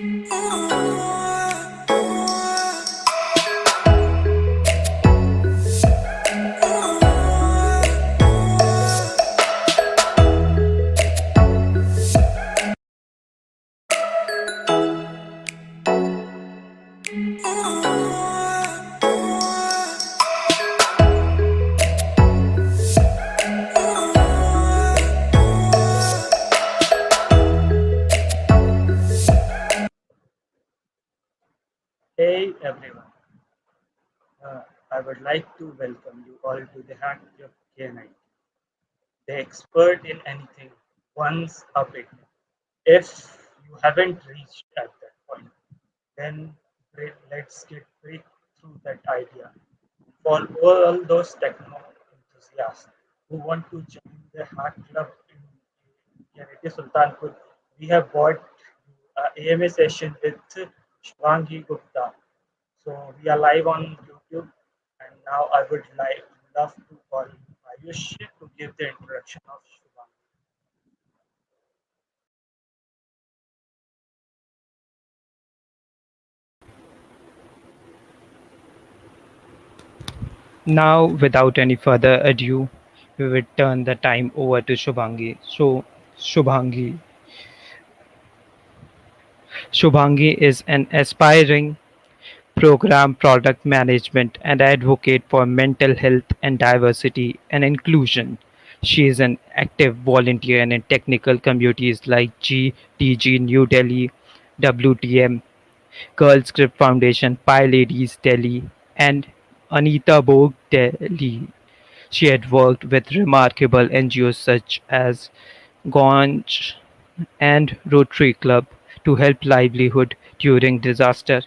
Hey everyone, I would like to welcome you all to the Hack Club K90, the expert in anything, once a bit. If you haven't reached at that point, then let's get break through that idea. For all those techno enthusiasts who want to join the Hack Club in Unity Sultanpur, we have brought you a AMA session with Shubhangi Gupta. So we are live on YouTube, and now I would love to call Ayush to give the introduction of Shubhangi. Now, without any further ado, we will turn the time over to Shubhangi. So, Shubhangi. Shubhangi is an aspiring program product management and advocate for mental health and diversity and inclusion. She is an active volunteer in technical communities like GTG New Delhi, WTM, Girl Script Foundation, Pi Ladies Delhi, and Anita Bog Delhi. She had worked with remarkable NGOs such as Ganj and Rotary Club to help livelihood during disaster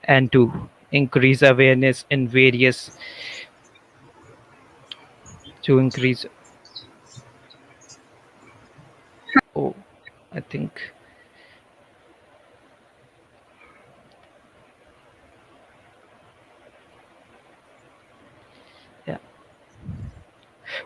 and to increase awareness in various to increase oh I think yeah.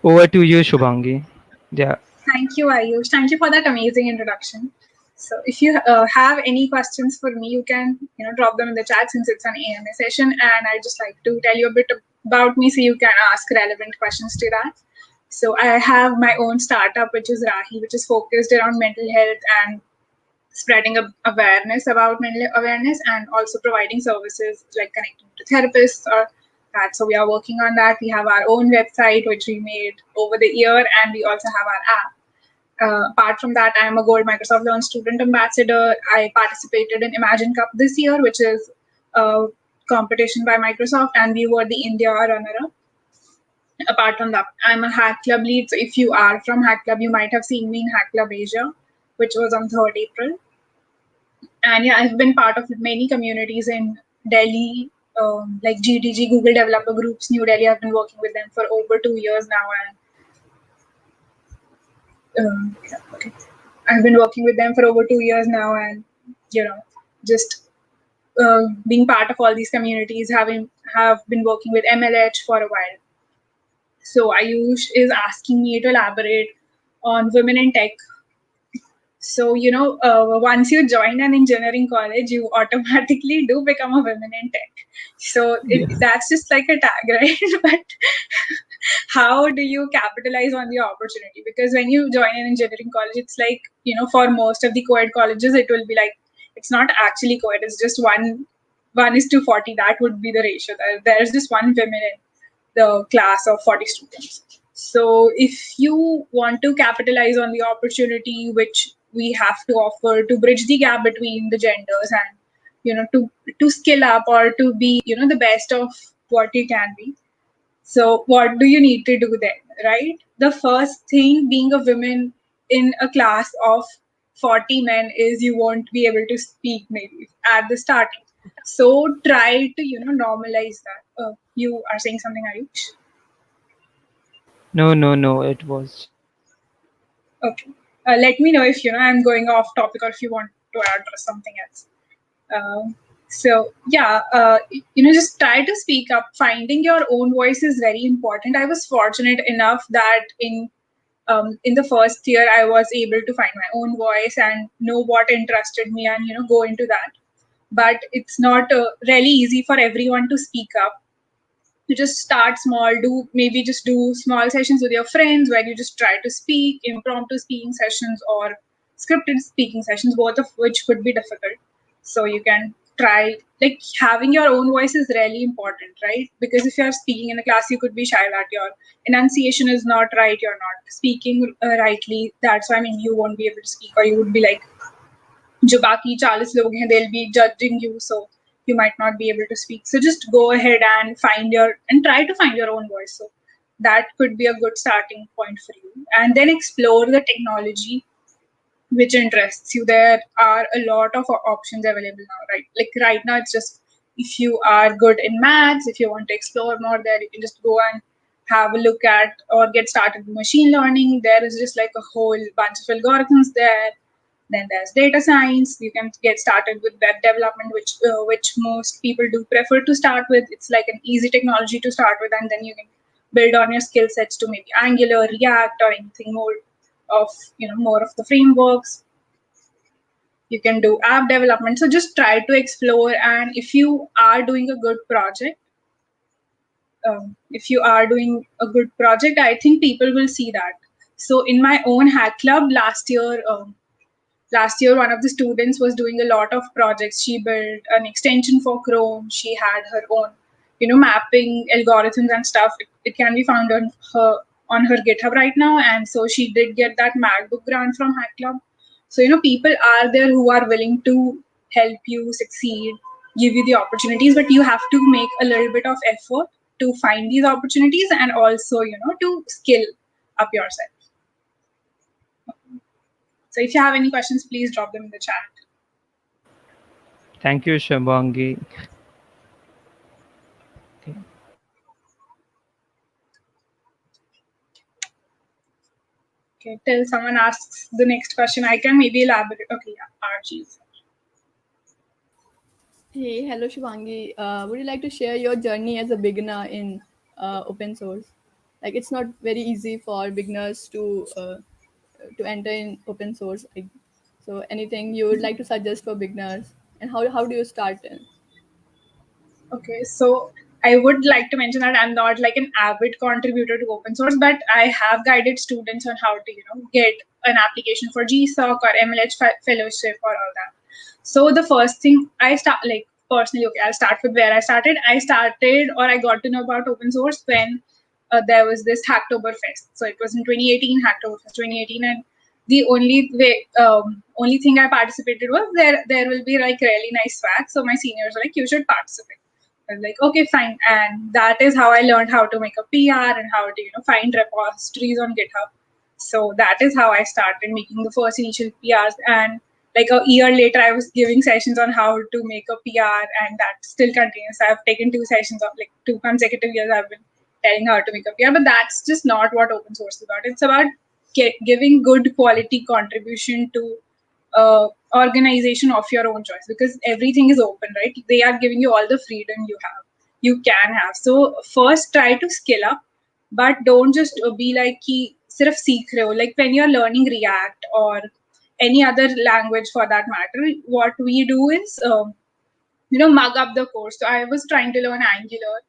Over to you, Shubhangi. Yeah. Thank you, Ayush. Thank you for that amazing introduction. So, if you have any questions for me, you can drop them in the chat since it's an AMA session, and I just like to tell you a bit about me so you can ask relevant questions to that. So, I have my own startup, which is Rahi, which is focused around mental health and spreading awareness about mental awareness, and also providing services like connecting to therapists or that. So we are working on that. We have our own website which we made over the year, and we also have our app. Apart from that, I am a Gold Microsoft Launch Student Ambassador. I participated in Imagine Cup this year, which is a competition by Microsoft, and we were the India runner-up. Apart from that, I'm a Hack Club lead. So if you are from Hack Club, you might have seen me in Hack Club Asia, which was on 3rd April. And yeah, I've been part of many communities in Delhi, like GTG, Google Developer Groups, New Delhi. I've been working with them for over 2 years now, and okay. I've been working with them for over 2 years now, and just being part of all these communities, have been working with MLH for a while. So Ayush is asking me to elaborate on women in tech. So, once you join an engineering college, you automatically do become a women in tech. So that's just like a tag, right? But how do you capitalize on the opportunity? Because when you join an engineering college, it's like, for most of the co-ed colleges, it will be like, it's not actually co-ed, it's just 1:40. That would be the ratio. There's just one women in the class of 40 students. So if you want to capitalize on the opportunity which we have to offer to bridge the gap between the genders, and to skill up or to be the best of what you can be, so what do you need to do then, right? The first thing, being a woman in a class of 40 men, is you won't be able to speak maybe at the starting. So try to normalize that. You are saying something, Ayush? No, it was. Okay. Let me know if I'm going off topic, or if you want to address something else. So yeah, just try to speak up. Finding your own voice is very important. I was fortunate enough that in In the first year, I was able to find my own voice and know what interested me, and go into that. But it's not really easy for everyone to speak up. You just start small, just do small sessions with your friends where you just try to speak, impromptu speaking sessions or scripted speaking sessions, both of which could be difficult. So you can try, like, having your own voice is really important, right? Because if you're speaking in a class, you could be shy that your enunciation is not right, you're not speaking rightly. That's why, I mean, you won't be able to speak, or you would be like, जो बाकी 40 लोग हैं, they'll be judging you, so you might not be able to speak. So just go ahead and try to find your own voice. So that could be a good starting point for you. And then explore the technology which interests you. There are a lot of options available now, right? Like right now, it's just, if you are good in maths, if you want to explore more there, you can just go and have a look at or get started with machine learning. There is just like a whole bunch of algorithms there. Then there's data science. You can get started with web development, which most people do prefer to start with. It's like an easy technology to start with, and then you can build on your skill sets to maybe Angular, React, or anything more of more of the frameworks. You can do app development. So just try to explore, and if you are doing a good project, I think people will see that. So in my own hack club last year, one of the students was doing a lot of projects. She built an extension for Chrome. She had her own, mapping algorithms and stuff. It can be found on her GitHub right now. And so she did get that MacBook grant from Hack Club. So, people are there who are willing to help you succeed, give you the opportunities, but you have to make a little bit of effort to find these opportunities, and also, to skill up yourself. So if you have any questions, please drop them in the chat. Thank you, Shubhangi. Okay, till someone asks the next question, I can maybe elaborate. Okay, yeah, RG. Hey, hello Shubhangi. Would you like to share your journey as a beginner in open source? Like, it's not very easy for beginners to enter in open source. So, anything you would like to suggest for beginners, and how do you start? Okay, so I would like to mention that I'm not like an avid contributor to open source, but I have guided students on how to, get an application for GSOC or MLH fellowship or all that. So the first thing I start, like, personally, okay, I'll start with where I started. I got to know about open source when there was this Hacktoberfest. So it was in 2018, Hacktoberfest 2018, and the only thing I participated was there will be like really nice swag. So my seniors were like, you should participate. I was like, okay, fine. And that is how I learned how to make a PR and how to, find repositories on GitHub. So that is how I started making the first initial PRs. And like a year later, I was giving sessions on how to make a PR, and that still continues. I've taken 2 sessions of like 2 consecutive years. I've been telling how to make a PR, but that's just not what open source is about. It's about giving good quality contribution to organization of your own choice, because everything is open, right? They are giving you all the freedom you can have. So first try to skill up, but don't just be like ki sirf seekh rahe ho. Like when you're learning React or any other language for that matter, what we do is mug up the course. So I was trying to learn Angular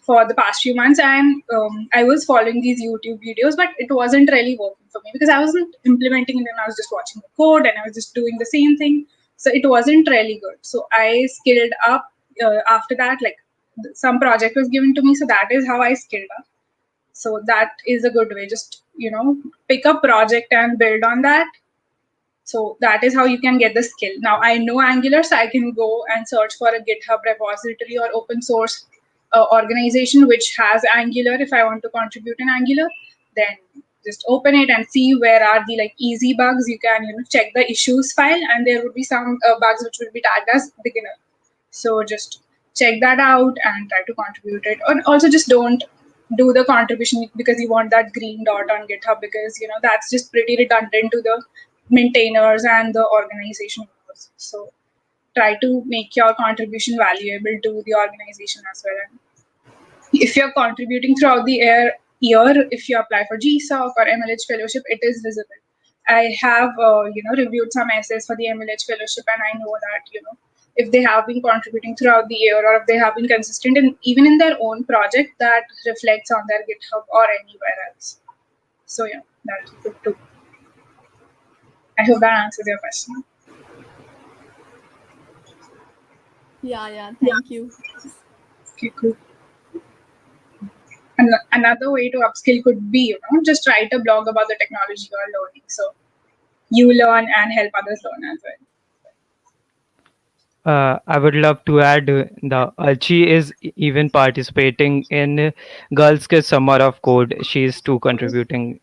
for the past few months, and I was following these YouTube videos, but it wasn't really working for me because I wasn't implementing it, and I was just watching the code and I was just doing the same thing. So it wasn't really good. So I skilled up after that. Like some project was given to me, so that is how I skilled up. So that is a good way. Just pick a project and build on that. So that is how you can get the skill. Now I know Angular, so I can go and search for a GitHub repository or open source organization which has Angular. If I want to contribute in Angular, then just open it and see where are the like easy bugs. You can check the issues file, and there would be some bugs which will be tagged as beginner. So just check that out and try to contribute it. Or also just don't do the contribution because you want that green dot on GitHub, because that's just pretty redundant to the maintainers and the organization. So try to make your contribution valuable to the organization as well. And if you're contributing throughout the year, if you apply for GSOC or MLH fellowship, it is visible. I have reviewed some essays for the MLH fellowship, and I know that if they have been contributing throughout the year, or if they have been consistent in even in their own project, that reflects on their GitHub or anywhere else. So yeah, that's good too. I hope that answers your question. Yeah, thank you. Okay, cool. Another way to upskill could be, just write a blog about the technology you are learning. So you learn and help others learn as well. I would love to add the Archie is even participating in Girls Kids Summer of Code. She is too contributing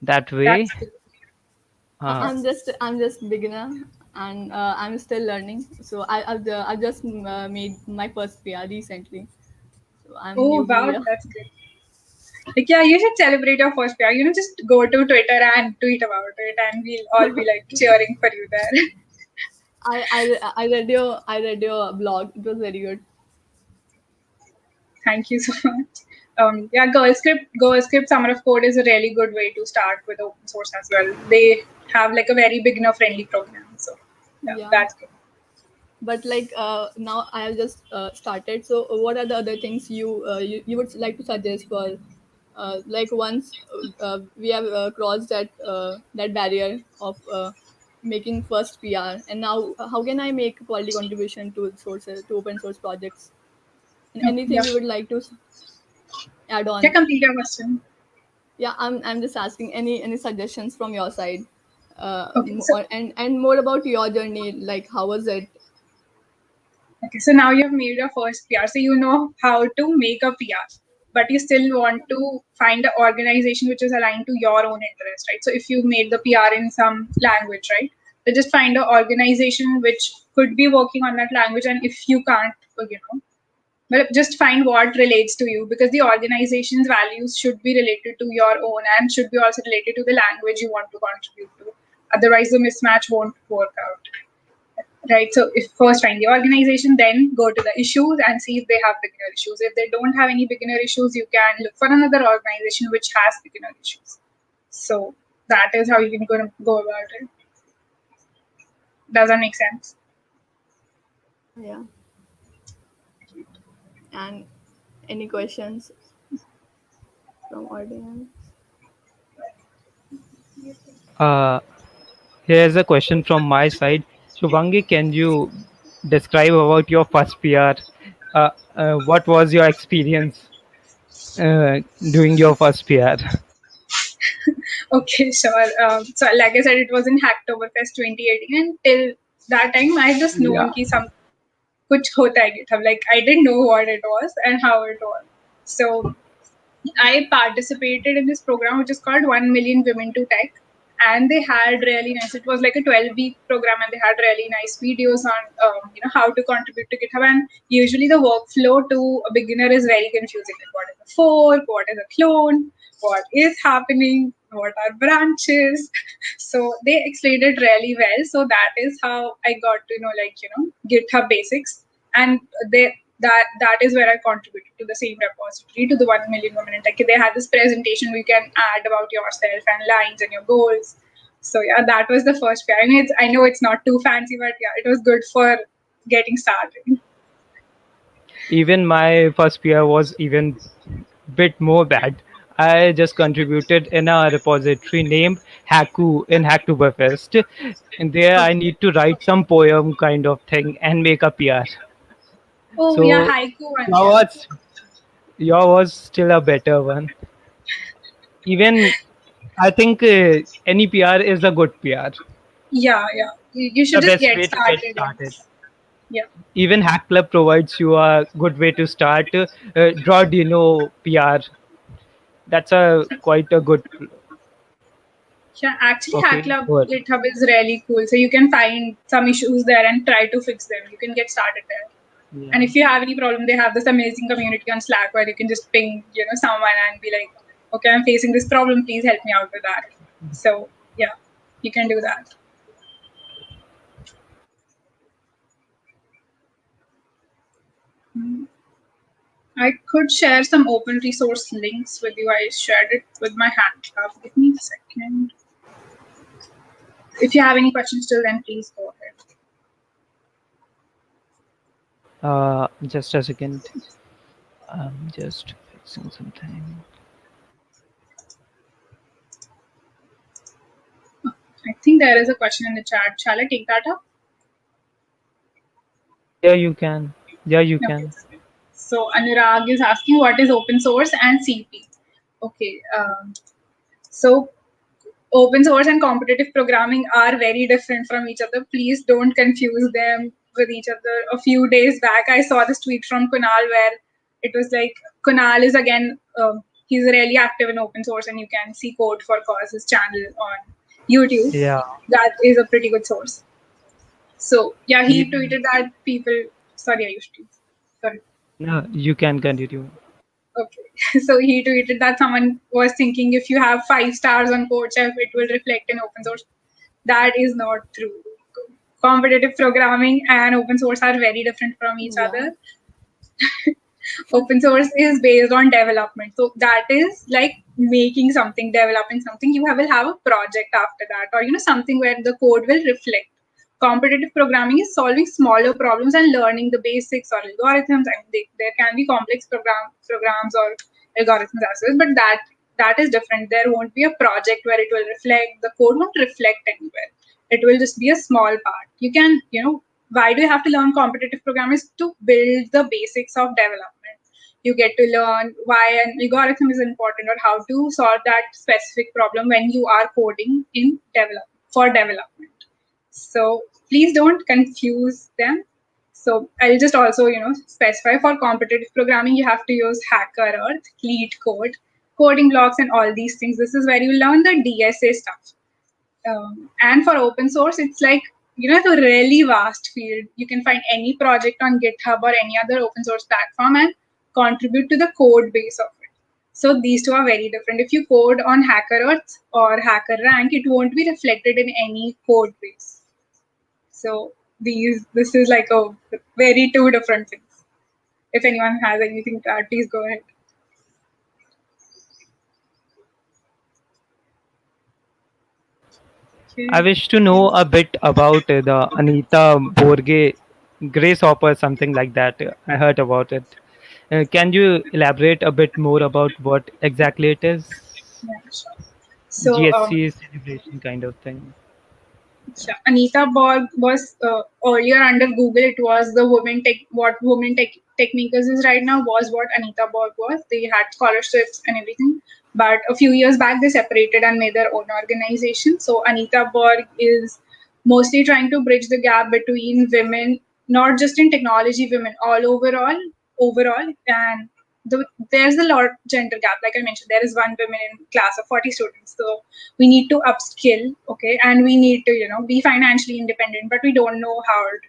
that way. That's cool. Uh, I'm just beginner, and I'm still learning. So I've just made my first PR recently. So I'm Oh newbie wow, here. that's good. Like yeah, you should celebrate your first PR. Just go to Twitter and tweet about it, and we'll all be like cheering for you there. I read your blog. It was very good. Thank you so much. Yeah, Girl Script Summer of Code is a really good way to start with open source as well. They have like a very beginner friendly program. So yeah, Yeah, that's good. but like now I have just started. So what are the other things you would like to suggest for like once we have crossed that barrier of making first PR, and now how can I make quality contribution to sources to open source projects? And Yeah. anything you would like to add Yeah, on? complete your question. Yeah, I'm just asking any suggestions from your side, Okay, so and more about your journey. Like how was it? okay, so now you've made your first PR, so you know how to make a PR, but you still want to find an organization which is aligned to your own interest, right? So if you made the PR in some language, right? So just find an organization which could be working on that language, and if you can't, well, just find what relates to you, because the organization's values should be related to your own and should be also related to the language you want to contribute to. Otherwise, the mismatch won't work out. Right. So if first find the organization, then go to the issues and see if they have beginner issues. If they don't have any beginner issues, you can look for another organization which has beginner issues. So that is how you can go about it. Does that make sense? Yeah. And any questions from audience? uh, Here's a question from my side. Shubhangi, can you describe about your first PR? What was your experience doing your first PR? Okay, sure. So like I said, it was in Hacktoberfest 2018, and till that time, I just known Yeah. ki some kuch hota hai GitHub. Like I didn't know what it was and how it was. So I participated in this program which is called 1 Million Women to Tech. And they had really nice, it was like a 12-week program, and they had really nice videos on, how to contribute to GitHub. And usually the workflow to a beginner is very confusing. Like what is a fork? What is a clone? What is happening? What are branches? So they explained it really well. So that is how I got to know, GitHub basics. And they that is where I contributed to the same repository, to the 1 Million Women in Tech. They had this presentation we can add about yourself and lines and your goals. So yeah, that was the first PR. I know it's not too fancy, but yeah, it was good for getting started. Even my first PR was even bit more bad. I just contributed in a repository named Haku in Hacktoberfest. And there I Okay. need to write some poem kind of thing and make a PR. Oh yeah, So haiku one. your Yeah. was your was still a better one. Even I think any PR is a good PR. Yeah, yeah. You should The just best get way to get started. started. Yeah. Even Hack Club provides you a good way to start. Draw Dino PR. That's a quite a good. Yeah, actually, Hack Okay, Club good. GitHub is really cool. So you can find some issues there and try to fix them. You can get started there. And Yeah. if you have any problem, they have this amazing community on Slack where you can just ping, someone and be like, okay, I'm facing this problem. Please help me out with that. So yeah, you can do that. I could share some open resource links with you. I shared it with my hand club. Give me a second. If you have any questions till then, please go ahead. Just a second. I'm just fixing something. I think there is a question in the chat. Shall I take that up? Yeah, you can. Yeah, you Okay. can. So Anurag is asking what is open source and CP. Okay. So open source and competitive programming are very different from each other. Please don't confuse them with each other. A few days back, I saw this tweet from Kunal where it was like Kunal is again he's really active in open source, and you can see Code for Cause's channel on YouTube. Yeah. That is a pretty good source. So yeah, he Even tweeted that people. Sorry, Ayush, please. Sorry. no, you can continue. Okay. So he tweeted that someone was thinking if you have 5 stars on CodeChef, it will reflect in open source. That is not true. Competitive programming and open source are very different from each Yeah. other. Open source is based on development. So that is like making something, developing something. You will have a project after that, or something where the code will reflect. Competitive programming is solving smaller problems and learning the basics or algorithms. I mean, there can be complex programs or algorithms as well, but that is different. There won't be a project where it will reflect. The code won't reflect anywhere. It will just be a small part. You can, why do you have to learn competitive programming? Is to build the basics of development. You get to learn why an algorithm is important or how to solve that specific problem when you are coding in development. So please don't confuse them. So I'll just also, specify for competitive programming, you have to use Hacker Earth, Lead Code, coding blocks, and all these things. This is where you learn the DSA stuff. And for open source, it's like, it's a really vast field. You can find any project on GitHub or any other open source platform and contribute to the code base of it. So these two are very different. If you code on HackerEarth or HackerRank, it won't be reflected in any code base. So this is like a very two different things. If anyone has anything to add, please go ahead. I Okay. wish to know a bit about the Anita Borge Grace Hopper, something like that. I heard about it. Can you elaborate a bit more about what exactly it is? Yeah, sure. So GSC celebration kind of thing. yeah. Anita Borg was earlier under Google. It was the women tech. What women tech makers is right now was what Anita Borg was. They had scholarships and everything. But a few years back, they separated and made their own organization. So Anita Borg is mostly trying to bridge the gap between women, not just in technology, women all overall, and there's a lot gender gap. Like I mentioned, there is one woman in class of 40 students. So we need to upskill, okay, and we need to be financially independent, but we don't know how to.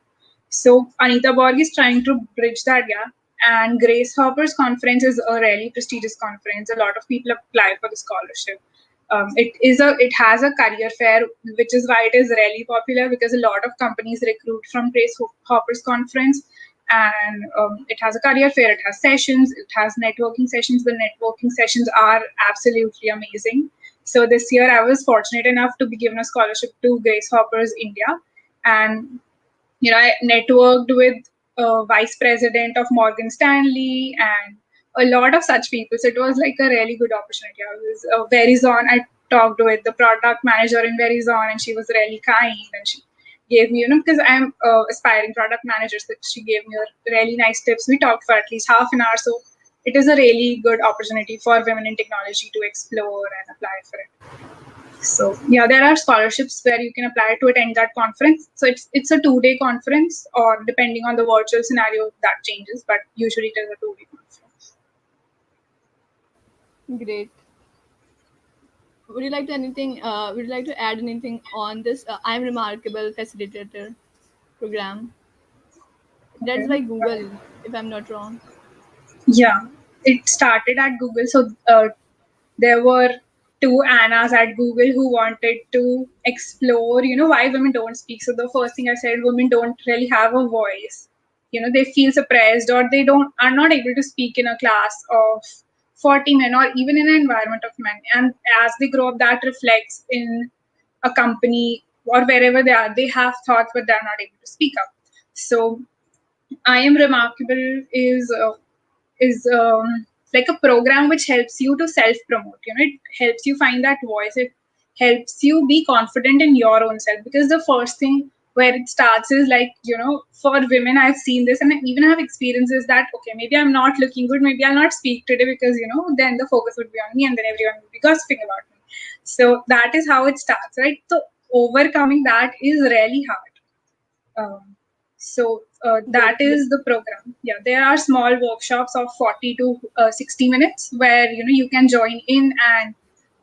So Anita Borg is trying to bridge that gap, and Grace Hopper's conference is a really prestigious conference. A lot of people apply for the scholarship. It has a career fair, which is why it is really popular, because a lot of companies recruit from Grace Hopper's conference. And it has a career fair, it has sessions, it has networking sessions. The networking sessions are absolutely amazing. So this year I was fortunate enough to be given a scholarship to Grace Hopper's India, and I networked with vice president of Morgan Stanley and a lot of such people. So it was like a really good opportunity. I was Verizon. I talked with the product manager in Verizon, and she was really kind, and she gave me, because I'm aspiring product manager, so she gave me really nice tips. We talked for at least half an hour. So it is a really good opportunity for women in technology to explore and apply for it. So yeah, there are scholarships where you can apply to attend that conference. So it's a 2-day conference, or depending on the virtual scenario, that changes, but usually it is a 2-day conference. Great. Would you like to anything? Would you like to add anything on this I'm Remarkable facilitator program? That's Okay. by Google, if I'm not wrong. Yeah, it started at Google. So there were two Annas at Google who wanted to explore, why women don't speak. So the first thing I said, women don't really have a voice. they feel suppressed, or they don't are not able to speak in a class of 40 men, or even in an environment of men. And as they grow up, that reflects in a company or wherever they are. They have thoughts, but they're not able to speak up. So I Am Remarkable is like a program which helps you to self promote. It helps you find that voice. It helps you be confident in your own self, because the first thing where it starts is like, for women, I've seen this, and I even have experiences that, okay, maybe I'm not looking good, maybe I'll not speak today, because then the focus would be on me, and then everyone would be gossiping about me. So that is how it starts, right? So overcoming that is really hard. That Definitely. is the program. Yeah, there are small workshops of 40 to 60 minutes where you can join in and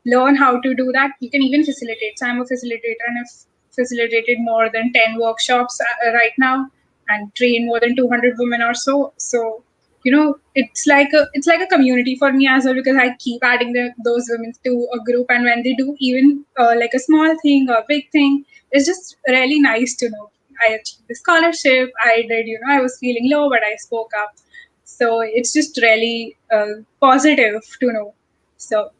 learn how to do that. You can even facilitate. So I'm a facilitator, and I've facilitated more than 10 workshops right now, and trained more than 200 women or so. So it's like a community for me as well, because I keep adding those women to a group, and when they do even like a small thing or big thing, it's just really nice to know. I achieved the scholarship. I did, I was feeling low, but I spoke up. So it's just really positive to know. So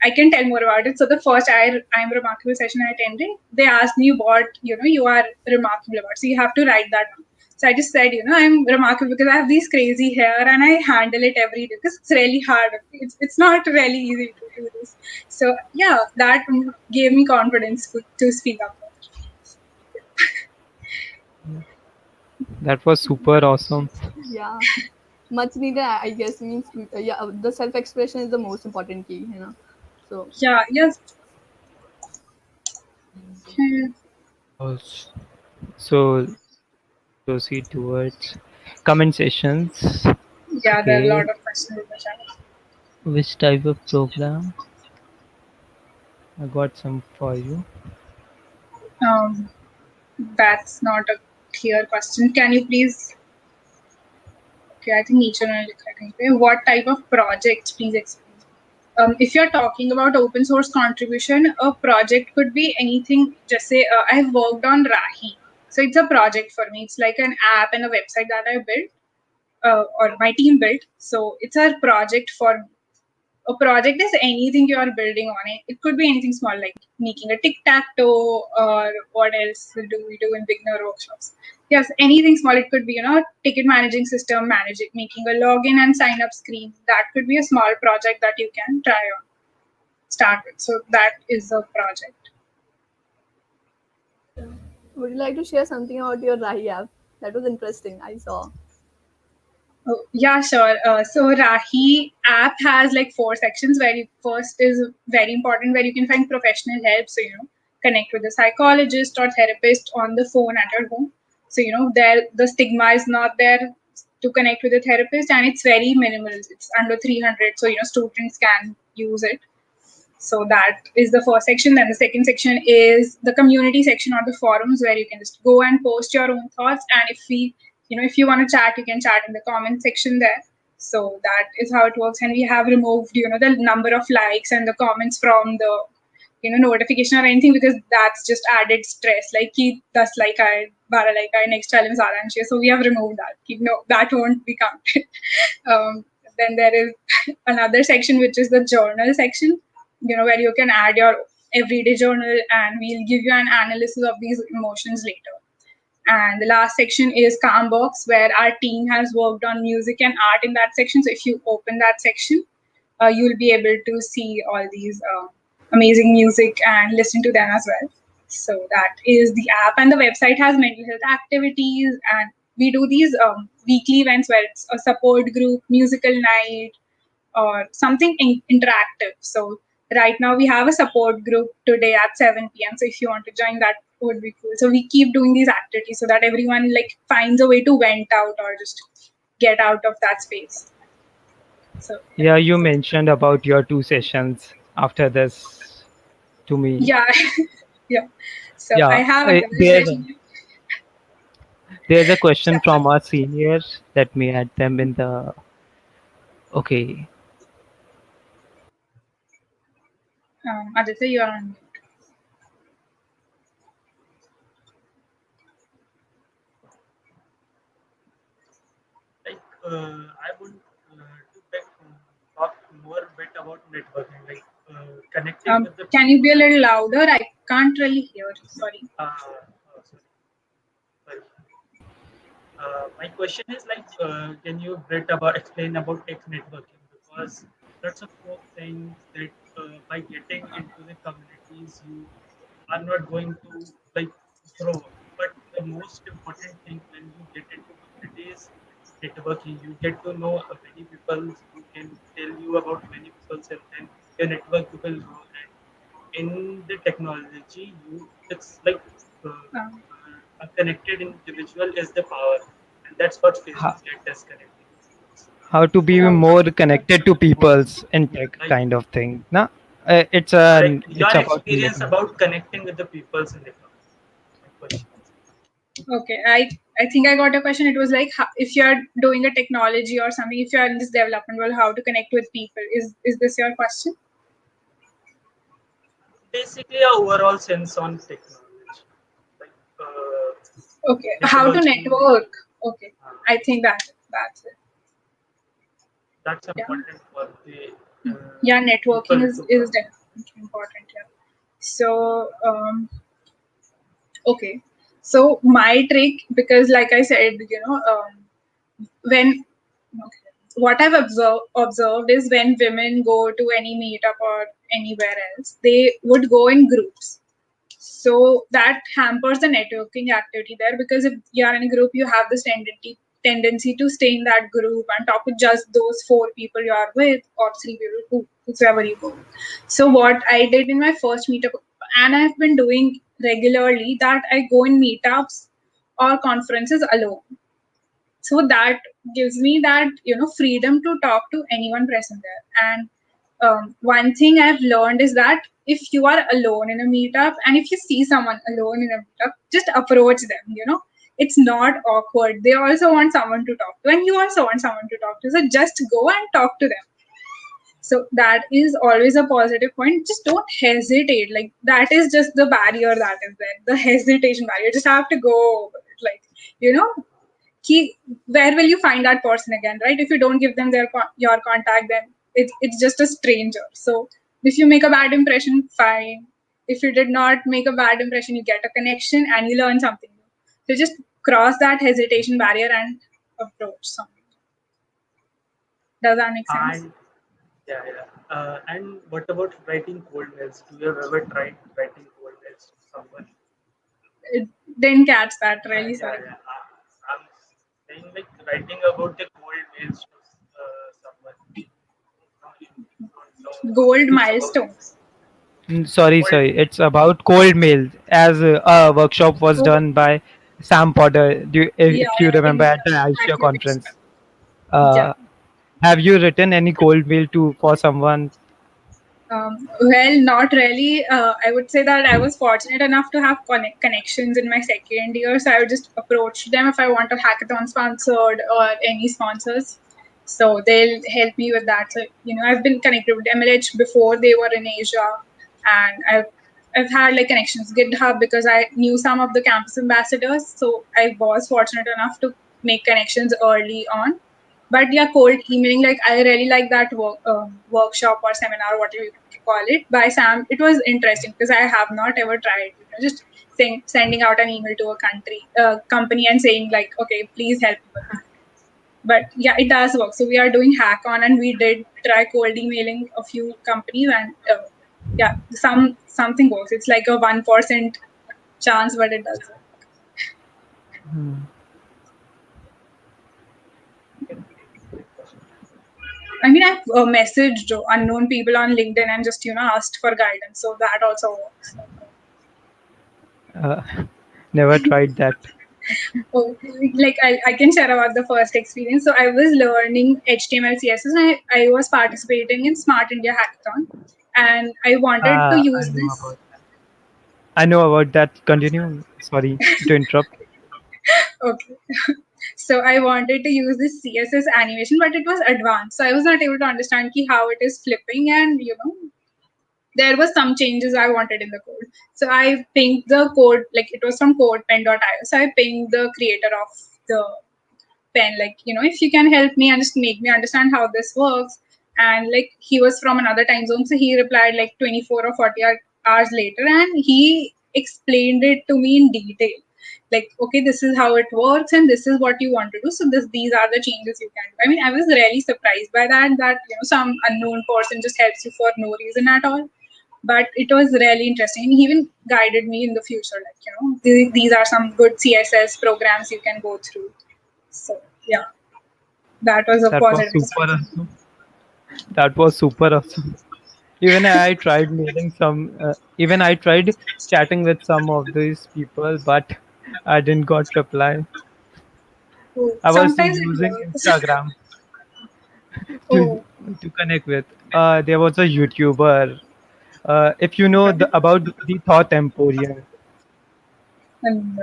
I can tell more about it. So the first I'm Remarkable session I attended, they asked me what you are remarkable about. So you have to write that down. So I just said, I'm remarkable because I have these crazy hair and I handle it every day, because it's really hard. It's not really easy to do this. So yeah, that gave me confidence to speak up. That was super awesome. Yeah, much needed, I guess. Means yeah, the self expression is the most important key, you know. So Yeah, yes. Hmm. So proceed towards comment sessions. Yeah, there are a lot Okay, of questions in the chat. which type of program? I got some for you. Um, that's not a clear question. Can you please? Okay, I think each and what type of project, please explain. If you're talking about open source contribution, a project could be anything. Just say I've worked on Rahi, so it's a project for me. It's like an app and a website that I built, or my team built. So it's a project for me. A project is anything you are building on it. It could be anything small, like making a tic-tac-toe, or what else do we do in beginner workshops? Yes, anything small. It could be, ticket managing system, managing, making a login and sign up screen. That could be a small project that you can try on, start with. So that is a project. would you like to share something about your Rahi app? That was interesting. I saw. Oh, yeah, sure. So Rahi app has like four sections. Where you first is very important, where you can find professional help. So connect with a psychologist or therapist on the phone at your home. So there the stigma is not there to connect with a therapist, and it's very minimal. It's under 300, so students can use it. So that is the first section. Then the second section is the community section, or the forums, where you can just go and post your own thoughts. And if you want to chat, you can chat in the comment section there. So that is how it works. And we have removed, the number of likes and the comments from the, notification or anything, because that's just added stress. Like, ki 10 like I, 12 like I, next challenge aa so we have removed that. No, that won't be counted. um, then there is another section, which is the journal section, where you can add your everyday journal, and we'll give you an analysis of these emotions later. And the last section is Calm Box, where our team has worked on music and art in that section. So if you open that section, you'll be able to see all these amazing music and listen to them as well. So that is the app, and the website has mental health activities, and we do these weekly events where it's a support group, musical night, or something interactive. So right now we have a support group today at 7 p.m. So if you want to join, that would be cool. So we keep doing these activities so that everyone like finds a way to vent out or just get out of that space. So Yeah, you mentioned about your two sessions after this to me. yeah, yeah. So I Yeah, have another session. there's a question Chat. from our seniors. Let me add them in the. Okay, Aditya, you are on. I would to talk more bit about networking, like connecting with the Can you be a people. little louder? I can't really hear. Sorry. Sorry, sorry. My question is like, can you bit about explain about tech networking, because lots of folk things that by getting into the communities you are not going to like grow. But the most important thing when you get into community is networking. You get to know many people who can tell you about many people, and then your network will grow. And in the technology, you it's like Um, a connected individual is the power, and that's what How, Facebook get us connecting peoples. how to be um, more connected to peoples in tech Like kind of thing. Na? It's a your it's about experience network. about connecting with the peoples in the company. My question is. okay, I think I got a question. It was like, if you are doing a technology or something, if you are in this development world, how to connect with people? Is this your question? Basically, a overall sense on technology, like Okay, how to networking. network? Okay, Uh, I think that's it. that's Yeah, important for the yeah, networking people is to is come. definitely important. Yeah. So okay, so my trick, because like I said, when okay, what I've observed is when women go to any meetup or anywhere else, they would go in groups. So that hampers the networking activity there, because if you are in a group, you have this tendency to stay in that group and talk with just those four people you are with, or three people, whoever you go with. So what I did in my first meetup, and I've been doing regularly, that I go in meetups or conferences alone. So that gives me that freedom to talk to anyone present there. And one thing I've learned is that if you are alone in a meetup, and if you see someone alone in a meetup, just approach them. It's not awkward. They also want someone to talk to, and you also want someone to talk to. So just go and talk to them. So that is always a positive point. Just don't hesitate. Like, that is just the barrier that is there, the hesitation barrier. You just have to go over it. Like, you know, where will you find that person again, right? If you don't give them your contact, then it's just a stranger. So if you make a bad impression, fine. If you did not make a bad impression, you get a connection and you learn something new. So just cross that hesitation barrier and approach someone. Does that make sense? And yeah, yeah. And what about writing cold mails? Do you have ever tried writing cold mails to someone? It didn't catch that, really, Yeah, sorry. yeah. I'm saying like writing about the cold mails to someone. You don't know Gold much about it. milestone. Sorry, Cold sorry. mail. It's about cold mail. As a workshop was Oh, done by Sam Potter. yeah, If you yeah, remember in at the Asia athletics. conference, Yeah. uh, have you written any cold mail to for someone? Well, not really. I would say that I was fortunate enough to have connections in my second year, so I would just approach them if I want a hackathon sponsored or any sponsors. So they'll help me with that. So I've been connected with MLH before they were in Asia, and I've had like connections GitHub, because I knew some of the campus ambassadors. So I was fortunate enough to make connections early on. But yeah, cold emailing, like I really like that workshop or seminar, whatever you call it, by Sam. It was interesting because I have not ever tried, just sending out an email to a company and saying like, okay, please help me with that. But yeah, it does work. So we are doing Hackon, and we did try cold emailing a few companies, and yeah, something works. It's like a 1% chance, but it does work. Okay, great question. I mean, I've messaged unknown people on LinkedIn and just asked for guidance, so that also works. Uh, Never tried that. Oh, like I can share about the first experience. So I was learning HTML, CSS, and I was participating in Smart India Hackathon, and I wanted to I use know this. about that. I know about that. Continue. Sorry to interrupt. Okay, so I wanted to use this CSS animation, but it was advanced, so I was not able to understand how it is flipping, and there was some changes I wanted in the code. So I pinged the code, like it was from codepen.io. So I pinged the creator of the pen, like, if you can help me and just make me understand how this works. And like, he was from another time zone, so he replied like 24 or 40 hours later, and he explained it to me in detail. Like, okay, this is how it works, and this is what you want to do. So these are the changes you can do. I mean, I was really surprised by that some unknown person just helps you for no reason at all. But it was really interesting. He even guided me in the future, like, these are some good CSS programs you can go through. So yeah, that was a That was positive super experience. awesome. That was super awesome. Even I tried mailing some. Even I tried chatting with some of these people, but I didn't got reply. Oh, I was sometimes it using works. Instagram to Oh, to connect with. There was a YouTuber. If you know okay. about the Thought Emporium. And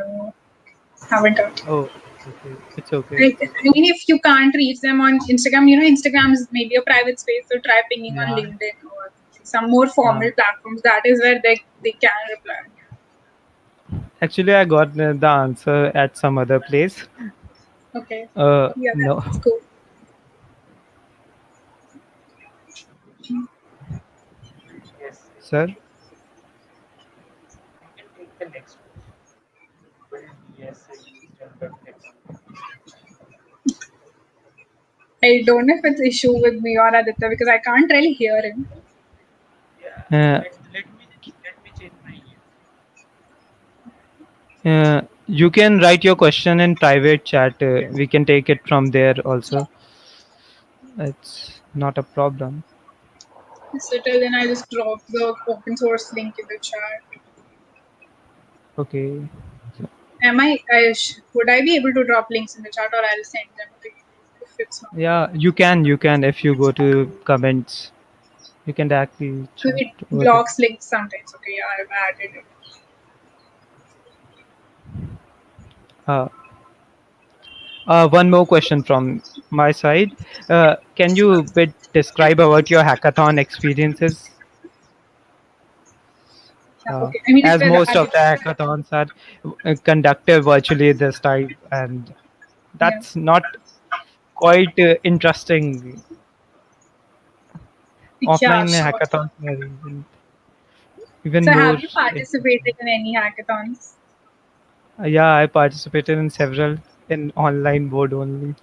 haven't heard. Oh, okay, it's okay. Like, I mean, if you can't reach them on Instagram, Instagram is maybe a private space, so try pinging on Yeah. LinkedIn or some more Uh, formal platforms. That is where they can reply. Actually, I got the answer at some other place. Okay. Yeah, No, that's cool. Yes, sir. we can take the next question. Will DSA used in web technology? I don't know if it's issue with me or Aditya because I can't really hear him. Yeah, Uh, let me change my ear. you can write your question in private chat. We can take it from there also. It's not a problem. So till then, I just drop the open source link in the chat. Okay. Would I be able to drop links in the chat, or I'll send them to you if it's not? Yeah, you can. You can if you go to comments. You can directly chat Maybe it over there. blocks links sometimes. Okay, yeah, I've added it. Uh, one more question from my side. Can you bit describe about your hackathon experiences? Yeah, okay. I mean, if As most of the Aditya, hackathons are conducted virtually this time, and yeah. that's not quite interesting. Yeah, Offline sure. hackathons are even So, more have you participated interesting. in any hackathons? Yeah, I participated in several in online board only.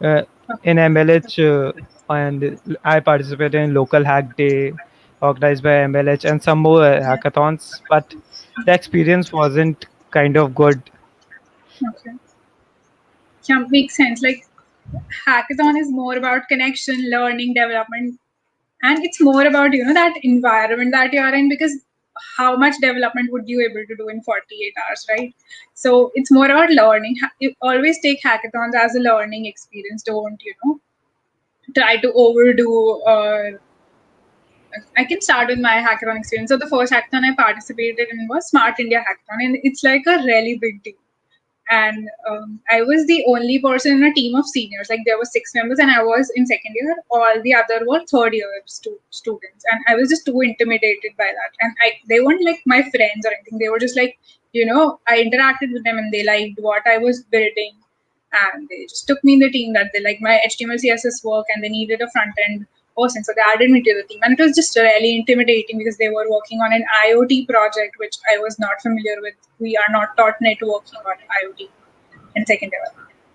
Uh, Okay. in MLH, and I participated in local hack day organized by MLH and some more Yeah. hackathons, but the experience wasn't kind of good. Okay. Yeah, makes sense. Like, hackathon is more about connection, learning, development, and it's more about that environment that you are in, because how much development would you able to do in 48 hours, right? So it's more about learning. You always take hackathons as a learning experience. Don't try to overdo, or I can start with my hackathon experience. So the first hackathon I participated in was Smart India Hackathon, and it's like a really big deal. And I was the only person in a team of seniors. Like, there were 6 members, and I was in second year. All the other were third year students, and I was just too intimidated by that. And they weren't like my friends or anything. They were just like, I interacted with them, and they liked what I was building, and they just took me in the team, that they like my HTML CSS work, and they needed a front end person, so they added me to the team. And it was just really intimidating because they were working on an IoT project which I was not familiar with. We are not taught networking or IoT in second year.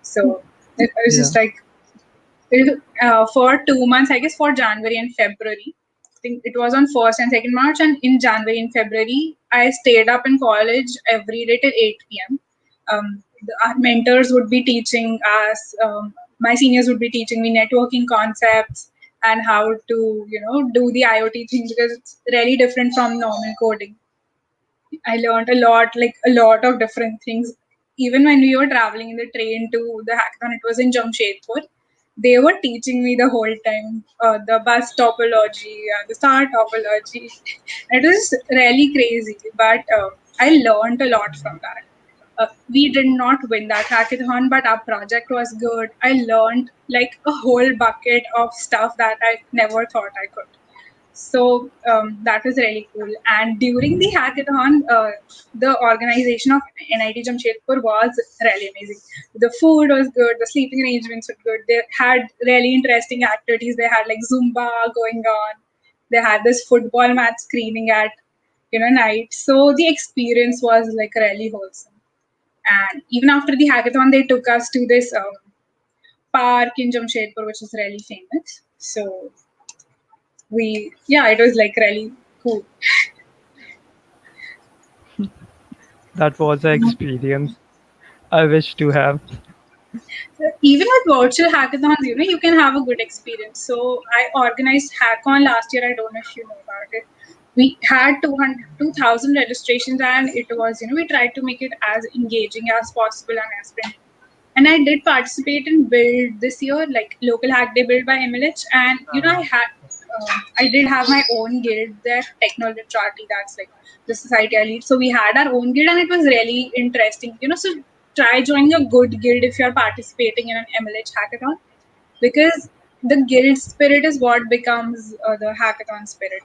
So it was Yeah. just like, for 2 months, I guess, for January and February. I think it was on 1st and 2nd March, and in January and February, I stayed up in college every day till 8 p.m. Our mentors would be teaching us, my seniors would be teaching me networking concepts and how to, do the IoT thing, because it's really different from normal coding. I learned a lot, like a lot of different things. Even when we were traveling in the train to the hackathon, it was in Jamshedpur. They were teaching me the whole time the bus topology and the star topology. It was really crazy, but I learned a lot from that. We did not win that hackathon, but our project was good. I learned like a whole bucket of stuff that I never thought I could. So that was really cool. And during the hackathon, the organization of NIT Jamshedpur was really amazing. The food was good, the sleeping arrangements were good. They had really interesting activities. They had like Zumba going on. They had this football match screening at night. So the experience was like really wholesome. And even after the hackathon, they took us to this park in Jamshedpur, which is really famous. So it was like really cool. That was an experience I wish to have. Even with virtual hackathons, you can have a good experience. So I organized Hackon last year. I don't know if you know about it. We had 2,000 registrations, and it was, we tried to make it as engaging as possible and as friendly. And I did participate in Build this year, like Local Hack Day Build by MLH. And, I did have my own guild there, Technology Charity, that's like the society I lead. So we had our own guild, and it was really interesting. So try joining a good guild if you're participating in an MLH hackathon, because the guild spirit is what becomes the hackathon spirit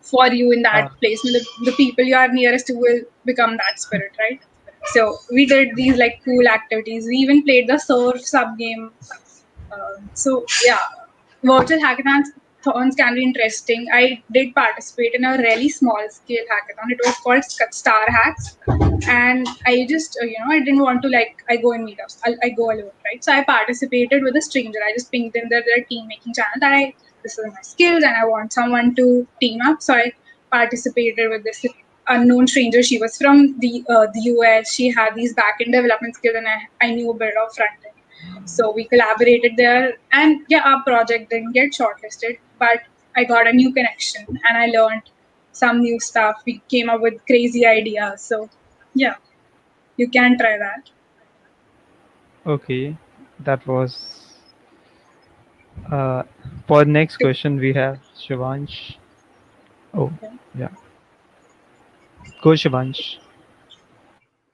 for you in that Uh, place. And the people you are nearest to will become that spirit, right? So we did these like cool activities. We even played the surf sub game. So yeah, virtual hackathons can be interesting. I did participate in a really small scale hackathon. It was called Star Hacks, and I just I didn't want to like I go in meetups. I go alone, right? So I participated with a stranger. I just pinged in their team making channel that this is my skills and I want someone to team up. So I participated with this unknown stranger. She was from the US. She had these back end development skills, and I knew a bit of front end. So we collaborated there, and yeah, our project didn't get shortlisted, but I got a new connection and I learned some new stuff. We came up with crazy ideas. So yeah, you can try that. okay, that was. Uh, for next question, we have Shivansh. Oh, yeah. Go, Shivansh.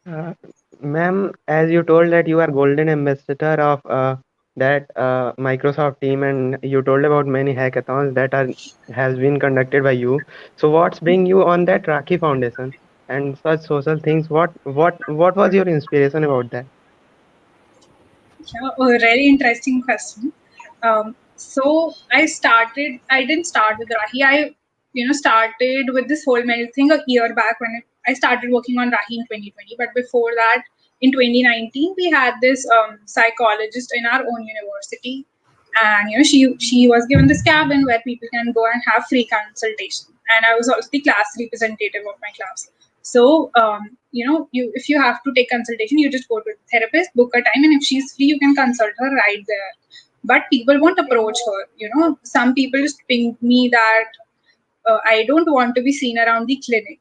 Uh, Ma'am, as you told that you are golden ambassador of that Microsoft team, and you told about many hackathons that are has been conducted by you. So what's bring you on that Rakhi Foundation and such social things? What was your inspiration about that? Yeah, a very interesting question. I didn't start with Rahi. Started with this whole mail thing a year back when I started working on Rahi in 2020. But before that, in 2019, we had this psychologist in our own university, and she was given this cabin where people can go and have free consultation. And I was also the class representative of my class. So if you have to take consultation, you just go to the therapist, book a time, and if she's free, you can consult her right there. But people won't approach her. Some people just ping me that I don't want to be seen around the clinic.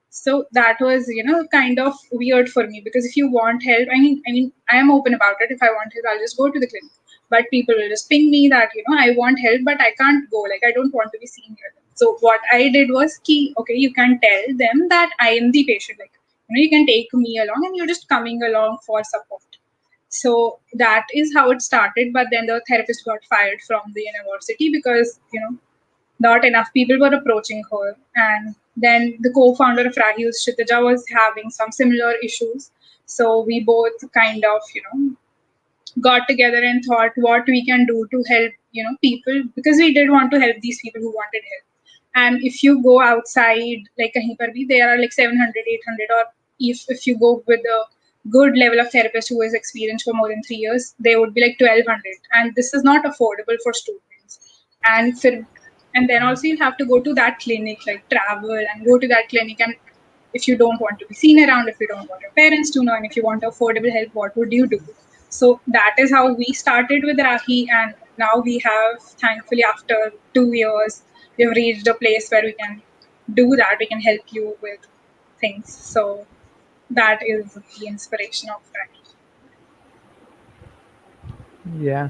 So that was kind of weird for me, because if you want help, I mean I am open about it. If I want help, I'll just go to the clinic. But people will just ping me that I want help, but I can't go, like I don't want to be seen here. So what I did was okay, you can tell them that I am the patient, like you can take me along and you're just coming along for support. So that is how it started. But then the therapist got fired from the university because not enough people were approaching her. And then the co-founder of Rahi, Shitija, was having some similar issues. So we both kind of, got together and thought what we can do to help, people, because we did want to help these people who wanted help. And if you go outside, like kahin par bhi, there are like 700, 800, or if you go with a good level of therapist who is experienced for more than 3 years, they would be like 1200. And this is not affordable for students. And for and then also you have to go to that clinic, like travel and go to that clinic. And if you don't want to be seen around, if you don't want your parents to know, and if you want affordable help, what would you do? So that is how we started with Rahi, and now we have, thankfully, after 2 years, we've reached a place where we can do that. We can help you with things. So that is the inspiration of Rahi. Yeah.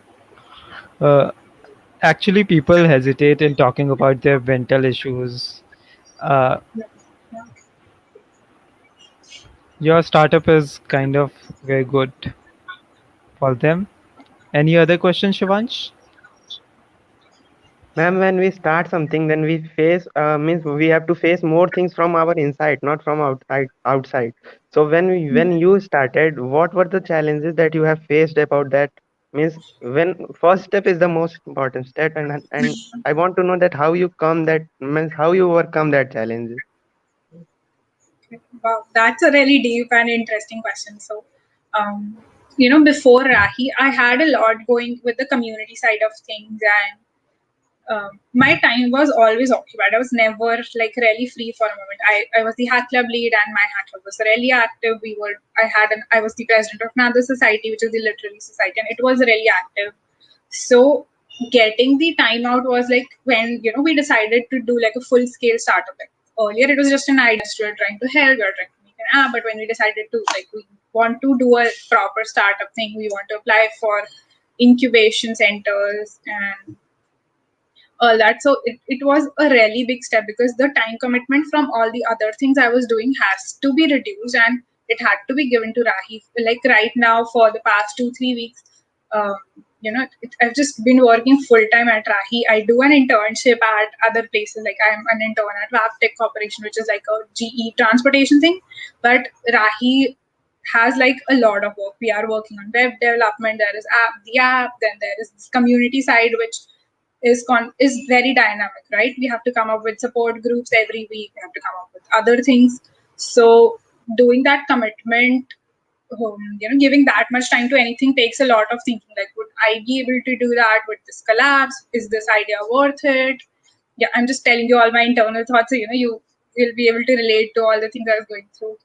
Uh, Actually, people hesitate in talking about their mental issues. Uh, Yeah. Yeah. your startup is kind of very good for them. Any other questions, Shivansh? Ma'am, when we start something, then we face means we have to face more things from our inside, not from outside. So when you started, what were the challenges that you have faced about that? Means when first step is the most important step, and I want to know that how you come that means how you overcome that challenges. Wow, that's a really deep and interesting question. So, before Rahi, I had a lot going with the community side of things, and my time was always occupied. I was never like really free for a moment. I was the hack club lead, and my hack club was really active. I was the president of another society, which is the literary society, and it was really active. So getting the time out was like when we decided to do like a full scale startup. Like earlier, it was just an idea. We were trying to help. We were trying to make an app, but when we decided to like we want to do a proper startup thing, we want to apply for incubation centers and all that. So it was a really big step because the time commitment from all the other things I was doing has to be reduced, and it had to be given to Rahi. Like right now, for the past 2-3 weeks, um, I've just been working full time at Rahi. I do an internship at other places. Like I'm an intern at Vaptech Corporation, which is like a GE transportation thing. But Rahi has like a lot of work. We are working on web development. There is the app. Then there is this community side, which is very dynamic, right? We have to come up with support groups every week. We have to come up with other things. So doing that commitment, giving that much time to anything takes a lot of thinking. Like, would I be able to do that? Would this collapse? Is this idea worth it? Yeah, I'm just telling you all my internal thoughts. So, you will be able to relate to all the things I was going through.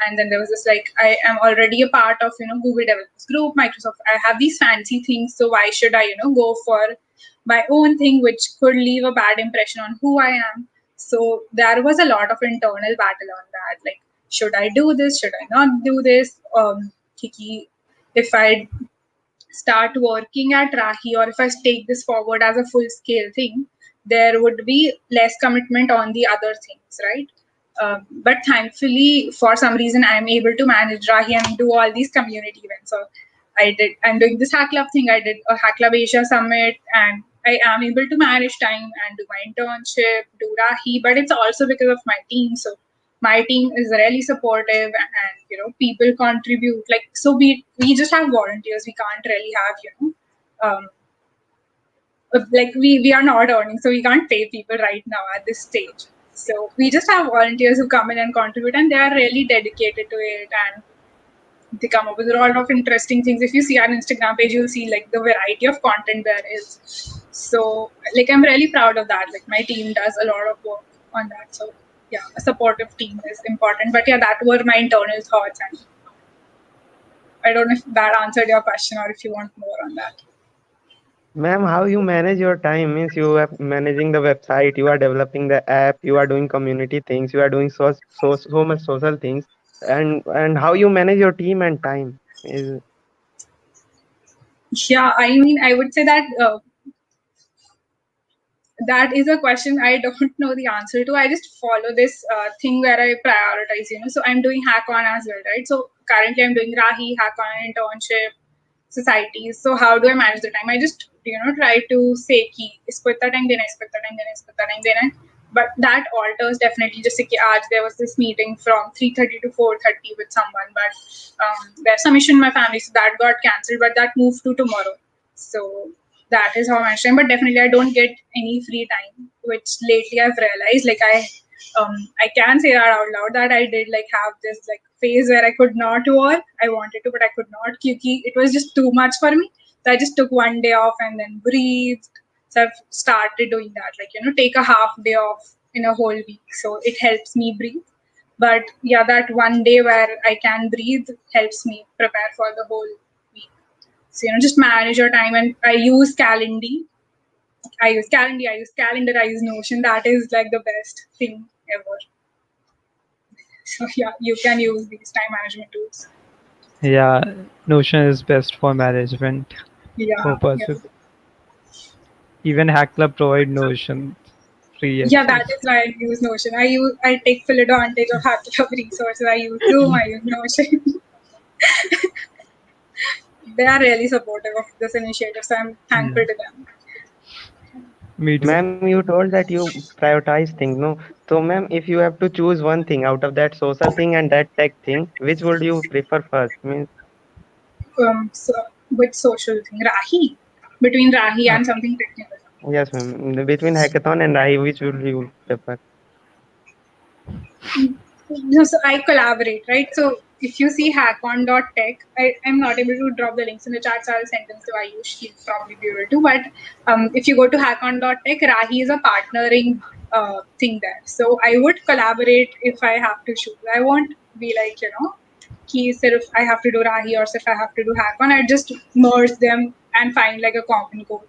And then there was this like, I am already a part of, Google Developers Group, Microsoft. I have these fancy things. So why should I, go for my own thing, which could leave a bad impression on who I am? So there was a lot of internal battle on that. Like, should I do this? Should I not do this? Kiki, if I start working at Rahi or if I take this forward as a full scale thing, there would be less commitment on the other things, right? But thankfully, for some reason, I'm able to manage Rahi and do all these community events. So I'm doing this Hack Club thing. I did a Hack Club Asia Summit, and I am able to manage time and do my internship, do Rahi, but it's also because of my team. So my team is really supportive, and people contribute. Like, so we just have volunteers. We can't really have like we are not earning, so we can't pay people right now at this stage. So we just have volunteers who come in and contribute, and they are really dedicated to it, and they come up with a lot of interesting things. If you see our Instagram page, you'll see like the variety of content there is. So like I'm really proud of that. Like my team does a lot of work on that. So yeah, a supportive team is important. But yeah, that were my internal thoughts, and I don't know if that answered your question or if you want more on that. Ma'am, how you manage your time means you are managing the website, you are developing the app, you are doing community things, you are doing so much social things, and how you manage your team and time is. Yeah, I mean, I would say that that is a question I don't know the answer to. I just follow this thing where I prioritize, So I'm doing Hack-On as well, right? So currently I'm doing Rahi, Hack-On internship, societies. So how do I manage the time? I just, try to say ki, isko itna time dena, isko itna time dena, isko itna time dena. But that alters definitely. Just like aaj there was this meeting from 3:30 to 4:30 with someone, but there's some issue in my family, so that got cancelled. But that moved to tomorrow. So that is how I manage time. But definitely, I don't get any free time, which lately I've realized. Like I can say that out loud that I did like have this like phase where I could not work. I wanted to, but I could not. Kyuki, it was just too much for me. So I just took one day off and then breathed. So I've started doing that, like take a half day off in a whole week. So it helps me breathe. But yeah, that one day where I can breathe helps me prepare for the whole week. So just manage your time, and I use Calendly. I use Calendly, I use Calendar, I use Notion. That is like the best thing ever. So yeah, you can use these time management tools. Yeah, Notion is best for management Yeah, yeah. purposes. Even Hack Club provide Notion free Yeah, that access. is why I use Notion. I take full advantage of Hackett resources. I use Zoom, I use Notion. They are really supportive of this initiative, so I'm Yeah. thankful to them. Me too. Ma'am, you told that you prioritize things, no? So, ma'am, if you have to choose one thing out of that social thing and that tech thing, which would you prefer first? Means, So with social thing, Rahi, between Rahi Uh, and something technical. yes, ma'am. Between hackathon and I, which would you prefer? No, so I collaborate, right? So if you see hackon.tech, I'm not able to drop the links in the chat, so I'll send them to Ayush. He'll probably be able to. But if you go to hackon.tech, Rahi is a partnering thing there. So I would collaborate if I have to choose. I won't be like, if I have to do Rahi or if I have to do hackon, I just merge them and find like a common goal.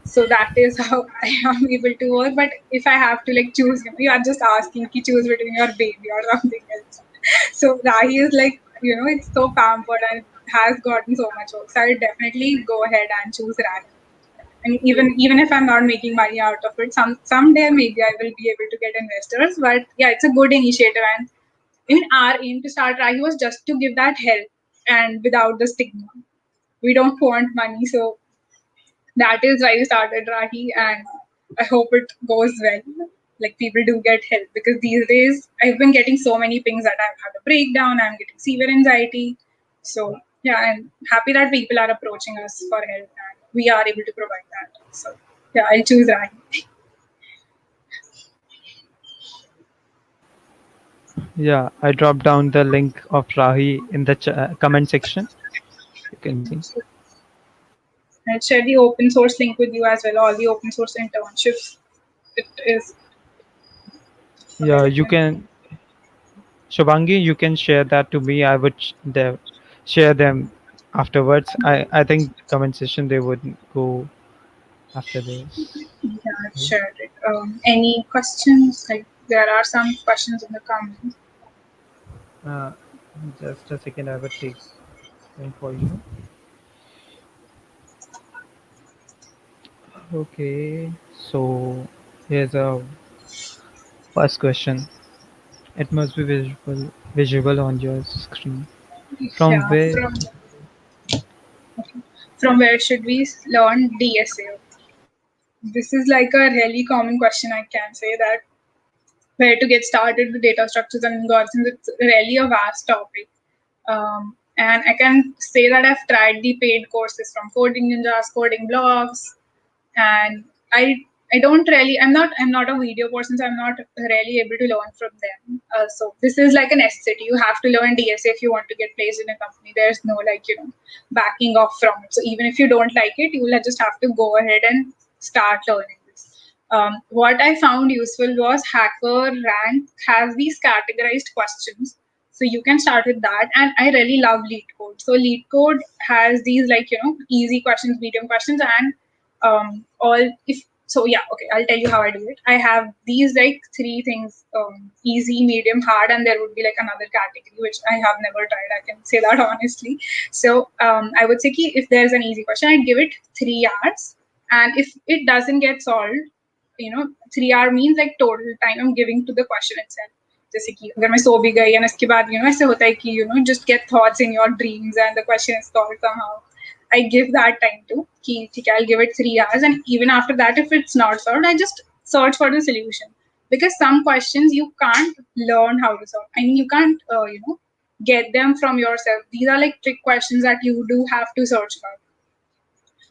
So that is how I am able to work. But if I have to like choose, you are just asking to choose between your baby or something else. So Rahi is like, it's so pampered and has gotten so much work. So I would definitely go ahead and choose Rahi. And even if I'm not making money out of it, someday maybe I will be able to get investors. But yeah, it's a good initiative. And even our aim to start Rahi was just to give that help and without the stigma. We don't want money, so that is why we started Rahi, and I hope it goes well. Like people do get help because these days I've been getting so many pings that I've had a breakdown, I'm getting severe anxiety. So yeah, I'm happy that people are approaching us for help and we are able to provide that. So yeah, I'll choose Rahi. yeah, I dropped down the link of Rahi in the comment section. You can see. I'll share the open source link with you as well, all the open source internships. It is Yeah, you can, Shubhangi, you can share that to me. I would share them afterwards. I think comment session they would go after this. yeah, I've shared it. Any questions? Like there are some questions in the comments. Uh, just a second, I will take them for you. Okay, so here's a first question. It must be visible on your screen. From Yeah, where? from where should we learn DSA? This is like a really common question. I can say that where to get started with data structures and algorithms. It's really a vast topic. And I can say that I've tried the paid courses from Coding Ninjas, Coding Blogs, and I I don't really I'm not a video person, so I'm not really able to learn from them. So this is like a necessity. You have to learn DSA if you want to get placed in a company. There's no like backing off from it. So even if you don't like it, you will just have to go ahead and start learning this. What I found useful was Hacker Rank has these categorized questions. So you can start with that. And I really love Lead Code. So Lead Code has these easy questions, medium questions, and all if so yeah, okay, I'll tell you how I do it. I have these like three things: easy, medium, hard, and there would be like another category which I have never tried. I can say that honestly. So I would say if there's an easy question, I'd give it 3 hours, and if it doesn't get solved, 3 hour means like total time I'm giving to the question itself. जैसे कि अगर मैं सो भी गई and इसके बाद ऐसे होता है कि just get thoughts in your dreams and the question is solved somehow. I give that time to I'll give it 3 hours, and even after that, if it's not solved, I just search for the solution. Because some questions you can't learn how to solve. I mean, you can't get them from yourself. These are like trick questions that you do have to search for.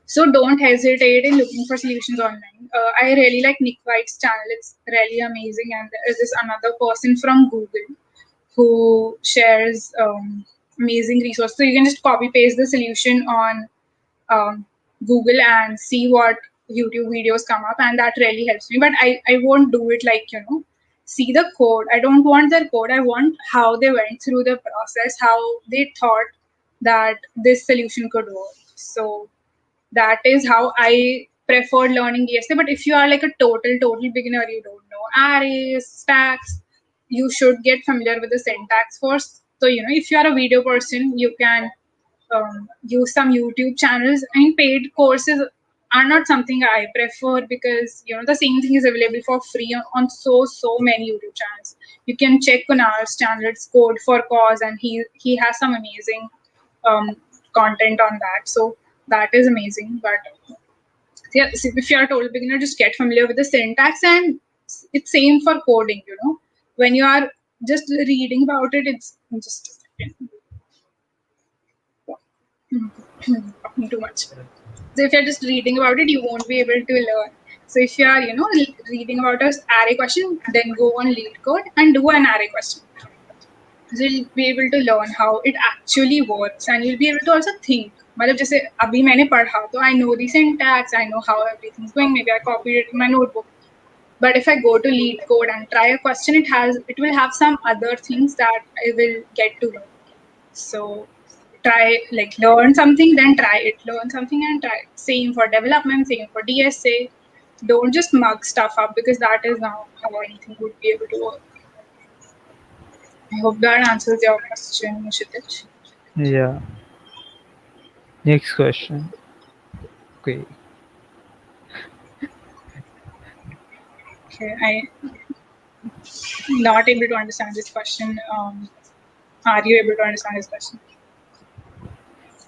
So don't hesitate in looking for solutions online. I really like Nick White's channel. It's really amazing. And there is this another person from Google who shares amazing resources. So you can just copy paste the solution on Google and see what YouTube videos come up, and that really helps me. But I won't do it like see the code. I don't want their code. I want how they went through the process, how they thought that this solution could work. So that is how I prefer learning DSA. But if you are like a total beginner, you don't know arrays, stacks, you should get familiar with the syntax first. So if you are a video person, you can use some YouTube channels. I mean, paid courses are not something I prefer because the same thing is available for free on so many YouTube channels. You can check Kunal's channel, it's Code for Cause, and he has some amazing um, content on that. So that is amazing. But Yeah, so if you are told beginner, just get familiar with the syntax, and it's same for coding. When you are just reading about it, it's just a second. Talking too much. So if you're just reading about it, you won't be able to learn. So if you are, reading about an array question, then go on lead code and do an array question. So you'll be able to learn how it actually works, and you'll be able to also think. मतलब जैसे अभी मैंने पढ़ा तो I know the syntax, I know how everything's going. Maybe I copied it in my notebook. But if I go to lead code and try a question, it will have some other things that I will get to know. So try, like, learn something, then try it. Learn something and try it. Same for development, same for DSA. Don't just mug stuff up, because that is not how anything would be able to work. I hope that answers your question, Nishitesh. Yeah. Next question. Okay. Okay, I not able to understand this question. Are you able to understand this question?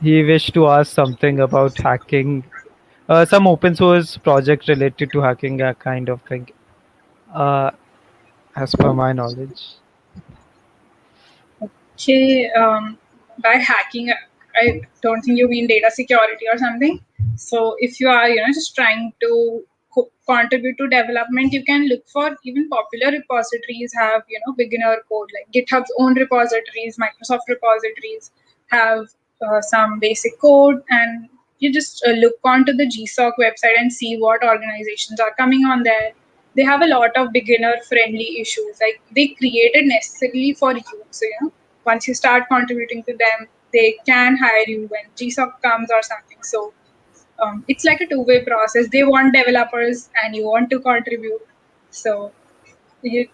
He wished to ask something about hacking, some open source project related to hacking, a kind of thing. Uh, as per my knowledge. Okay, by hacking, I don't think you mean data security or something. So if you are, just trying to contribute to development, you can look for even popular repositories have, beginner code, like GitHub's own repositories, Microsoft repositories have some basic code, and you just look onto the GSOC website and see what organizations are coming on there. They have a lot of beginner friendly issues, like they created necessarily for you. So once you start contributing to them, they can hire you when GSOC comes or something. So it's like a two-way process. They want developers and you want to contribute. So it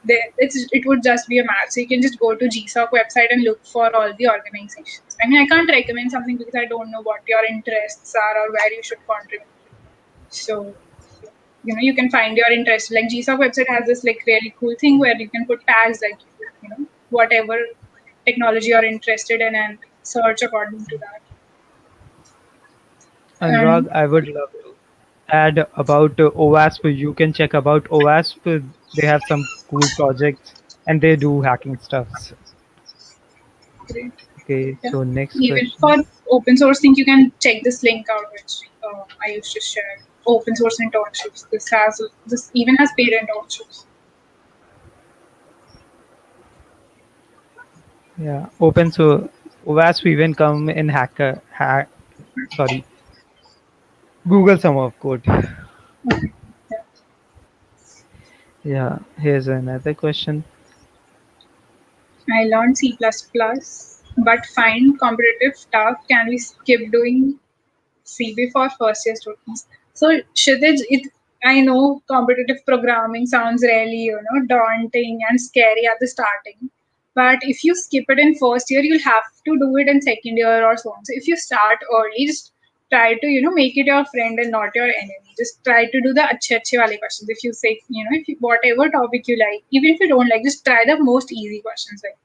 would just be a match. So you can just go to GSOC website and look for all the organizations. I mean, I can't recommend something because I don't know what your interests are or where you should contribute. So you can find your interest. Like GSOC website has this like really cool thing where you can put tags, like whatever technology you're interested in, and search according to that. And Anurag, I would love to add about OWASP. You can check about OWASP. They have some cool projects and they do hacking stuffs. great. Okay, Yeah. so next Even question. for open source thing, you can check this link out, which I used to share. Open source internships. This even has paid internships. Yeah, open source OWASP even come in sorry, Google Summer of Code. Okay. Yeah. Yeah, here's another question. I learned C++, but find competitive tough. Can we skip doing CB for first year students? So Kshitij, I know competitive programming sounds really, daunting and scary at the starting. But if you skip it in first year, you'll have to do it in second year or so on. So if you start early, just try to, make it your friend and not your enemy. Just try to do the achhe wale questions. If you say, if you, whatever topic you like, even if you don't like, just try the most easy questions. Like,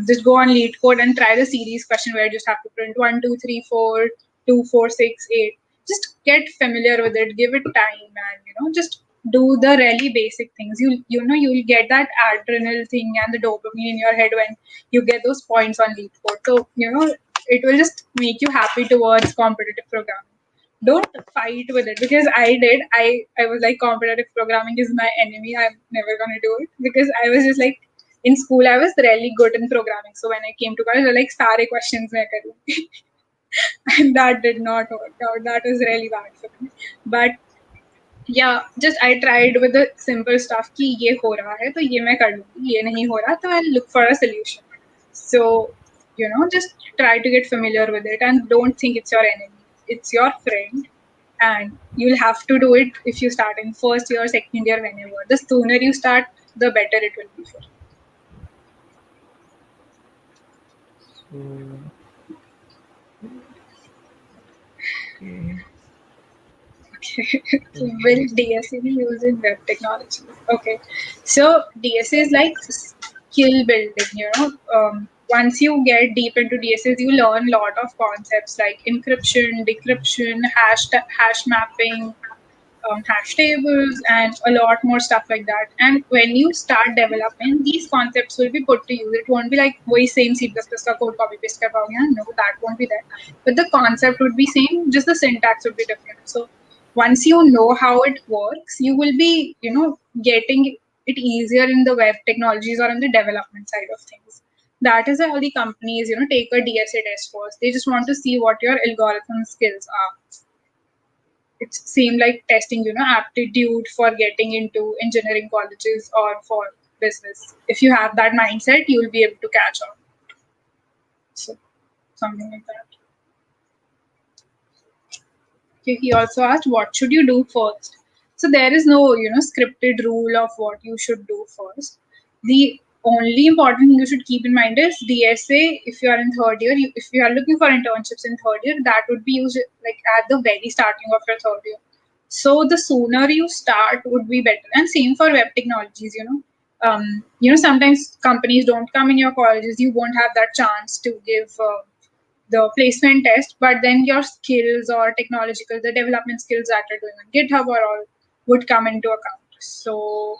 just go on lead code and try the series question where you just have to print 1, 2, 3, 4, 2, 4, 6, 8. Just get familiar with it, give it time, and just do the really basic things. You'll get that adrenaline thing and the dopamine in your head when you get those points on lead code. So it will just make you happy towards competitive programming. Don't fight with it, because I was like, competitive programming is my enemy, I'm never gonna do it, because I was just like, in school I was really good in programming, so when I came to college I was like, sare questions mein karu. And that did not work out. That was really bad for me. But yeah, just I tried with the simple stuff कि ये हो रहा है तो ये मैं कर लूँगी, ये नहीं हो रहा तो I'll look for a solution. So just try to get familiar with it and don't think it's your enemy. It's your friend, and you'll have to do it if you start in first year, second year, whenever. The sooner you start, the better it will be for you. So, okay. Will DSA be used in web technology? Okay, so DSA is like skill building. once you get deep into DSS, you learn a lot of concepts like encryption, decryption, hash mapping, hash tables, and a lot more stuff like that. And when you start developing, these concepts will be put to use. It won't be like वही same C++ का code copy paste कर पाओगे. No, that won't be there. But the concept would be same, just the syntax would be different. So once you know how it works, you will be, getting it easier in the web technologies or in the development side of things. That is why all the companies, take a DSA test first. They just want to see what your algorithm skills are. It seemed like testing, aptitude for getting into engineering colleges or for business. If you have that mindset, you will be able to catch on. So something like that. Okay, he also asked, what should you do first? So there is no, scripted rule of what you should do first. The only important thing you should keep in mind is DSA. If you are in third year, if you are looking for internships in third year, that would be used like at the very starting of your third year. So the sooner you start would be better. And same for web technologies. Sometimes companies don't come in your colleges. You won't have that chance to give. The placement test, but then your skills or technological, the development skills that are doing on GitHub or all would come into account. So,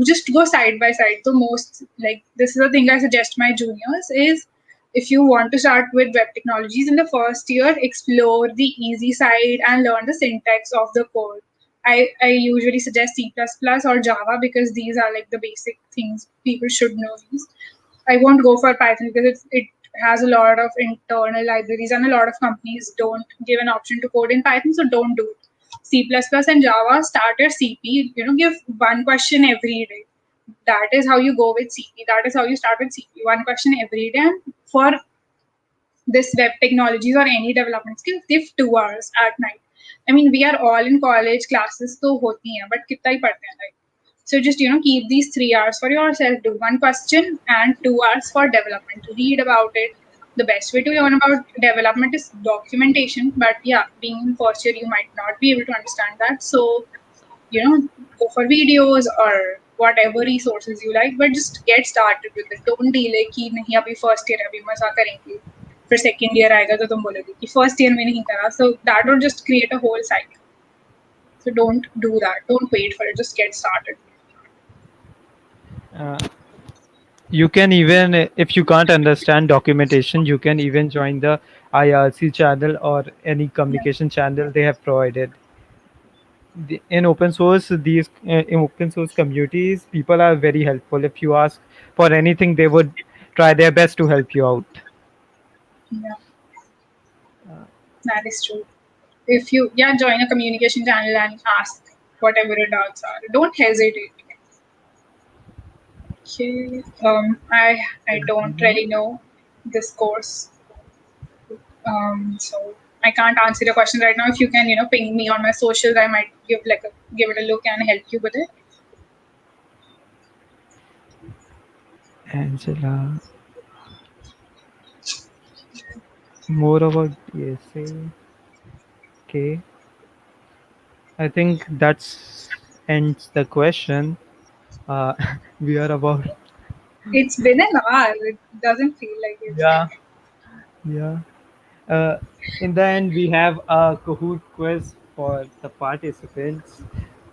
just go side by side. The most, like, this is the thing I suggest my juniors is if you want to start with web technologies in the first year, explore the easy side and learn the syntax of the code. I usually suggest C++ or Java because these are like the basic things people should know. I won't go for Python because it has a lot of internal libraries and a lot of companies don't give an option to code in Python, so don't do it. C++ and Java, start your CP, give one question every day. That is how you go with CP. That is how you start with CP. One question every day. And for this web technologies or any development skills, give 2 hours at night. I mean, we are all in college classes, so hoti hai, but kitna hi padhte hain, right? So just keep these 3 hours for yourself. Do one question and 2 hours for development. Read about it. The best way to learn about development is documentation. But yeah, being in first year, you might not be able to understand that. So go for videos or whatever resources you like. But just get started with it. Don't delay. कि नहीं अभी first year अभी मजा करेंगे. फिर second year आएगा तो तुम बोलोगे कि first year में नहीं करा. So that will just create a whole cycle. So don't do that. Don't wait for it. Just get started. Uh, you can even, if you can't understand documentation, you can even join the IRC channel or any Yeah. communication channel they have provided. In open source, these in open source communities, people are very helpful. If you ask for anything, they would try their best to help you out. Yeah, that is true. If you join a communication channel and ask whatever your doubts are, don't hesitate. Okay. I don't really know this course, so I can't answer your question right now. If you can, ping me on my socials, I might give it a look and help you with it. Angela, more about DSA. Okay, I think that's ends the question. Uh, we are about, It's been an hour. It doesn't feel like it's been. yeah, yeah. Uh, in the end, we have a Kahoot quiz for the participants.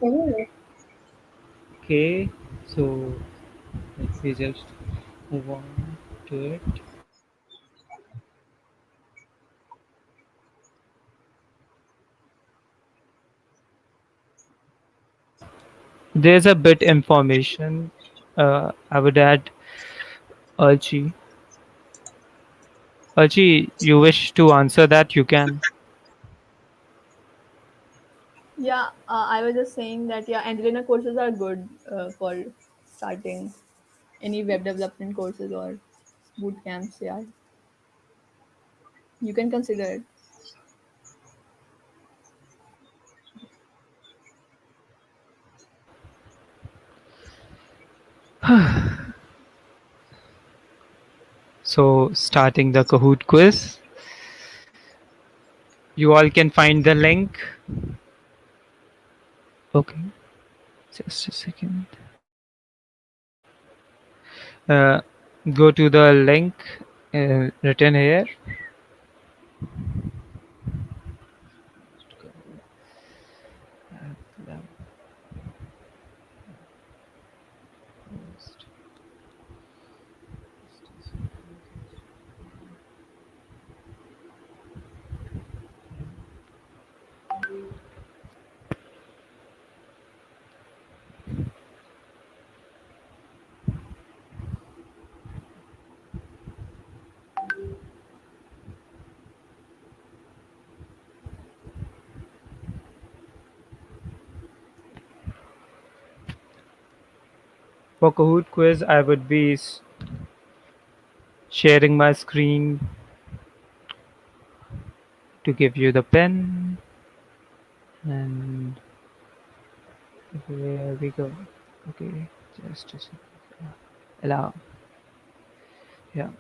Oh, Okay, so let me just move on to it. There's a bit information. I would add Archie. Archie, you wish to answer that? You can. Yeah, I was just saying that yeah, Angelina courses are good for starting any web development courses or boot camps. Yeah, you can consider it. So, starting the Kahoot quiz. You all can find the link. Okay, just a second. Uh, go to the link written here. For Kahoot quiz, I would be sharing my screen to give you the pen, and here we go. Okay, just a second. Allow. Yeah.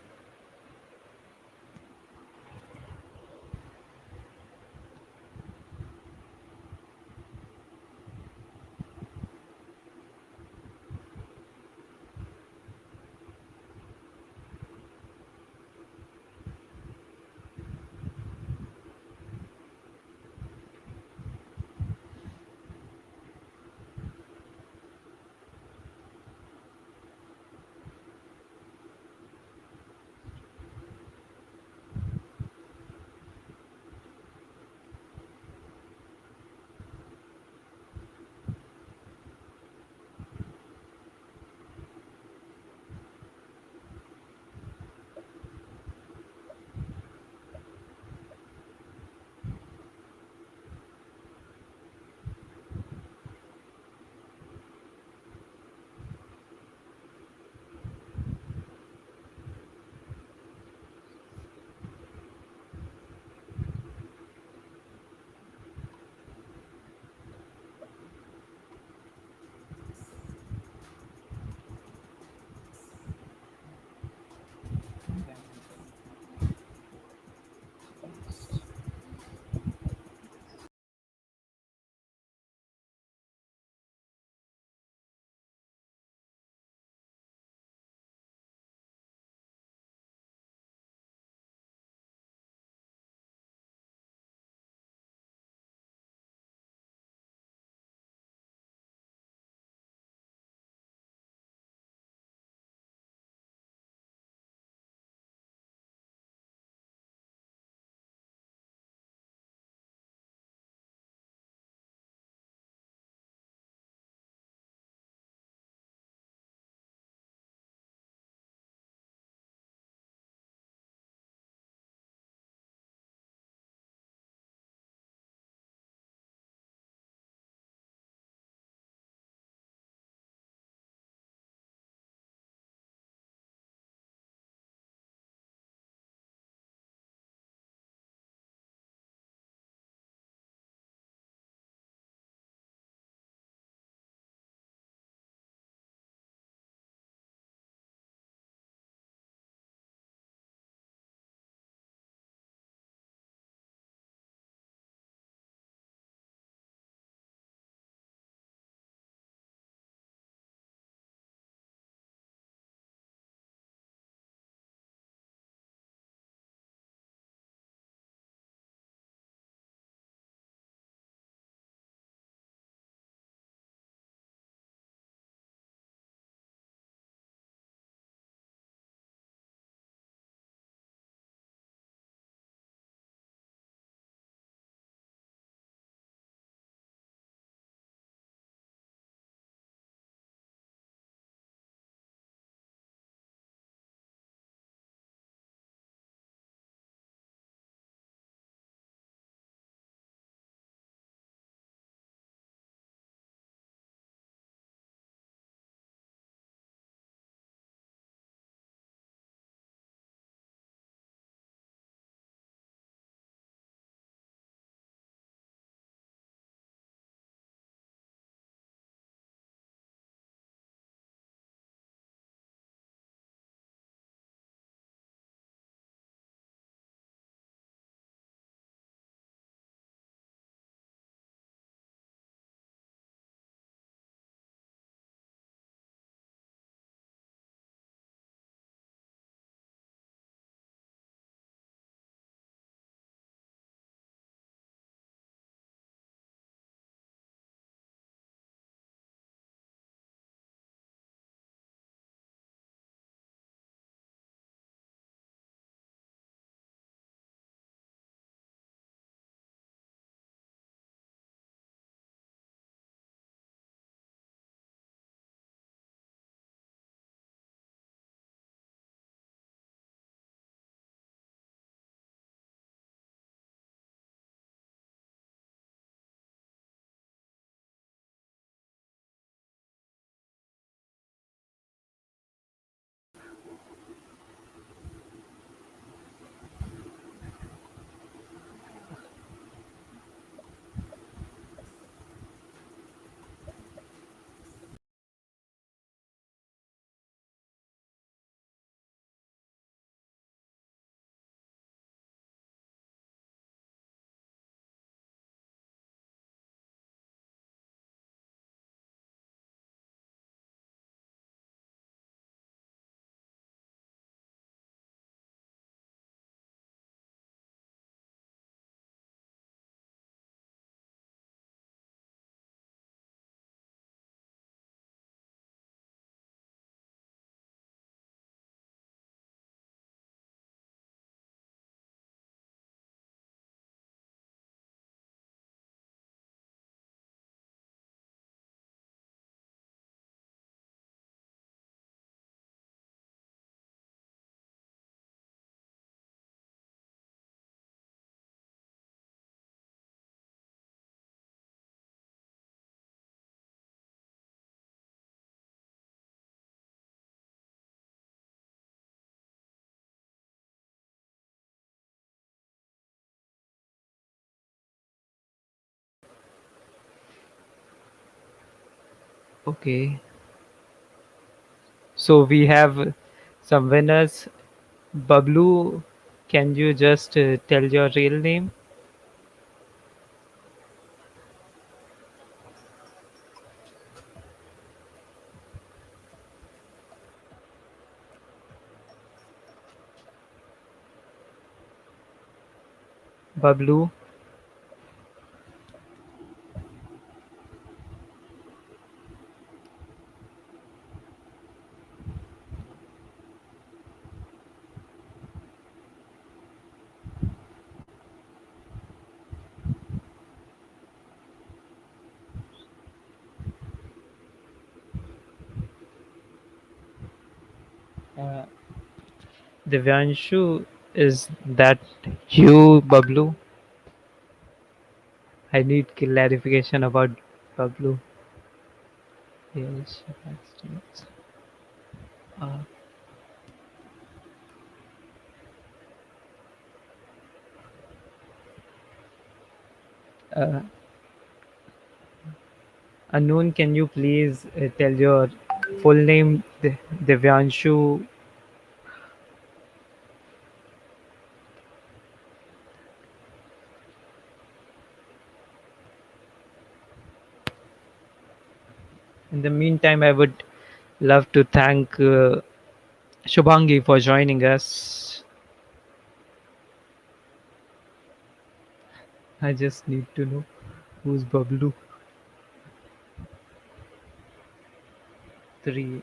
Okay, so we have some winners. Bablu, can you just tell your real name? Bablu, uh, Divyanshu, is that you, Bablu? I need clarification about Bablu. Yes, that's- uh, uh, Unknown, can you please tell your full name, Divyanshu? In the meantime, I would love to thank Shubhangi for joining us. I just need to know who's Bablu. Three.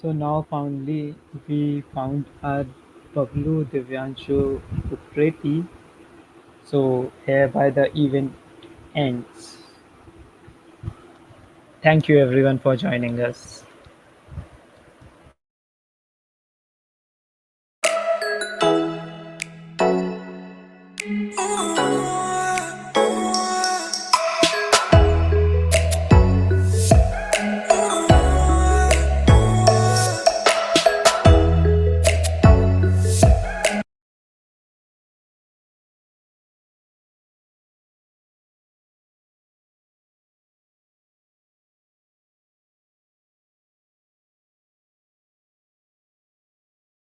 So now finally we found our Pablu Divyanshu Upreti. So hereby the event ends. Thank you everyone for joining us.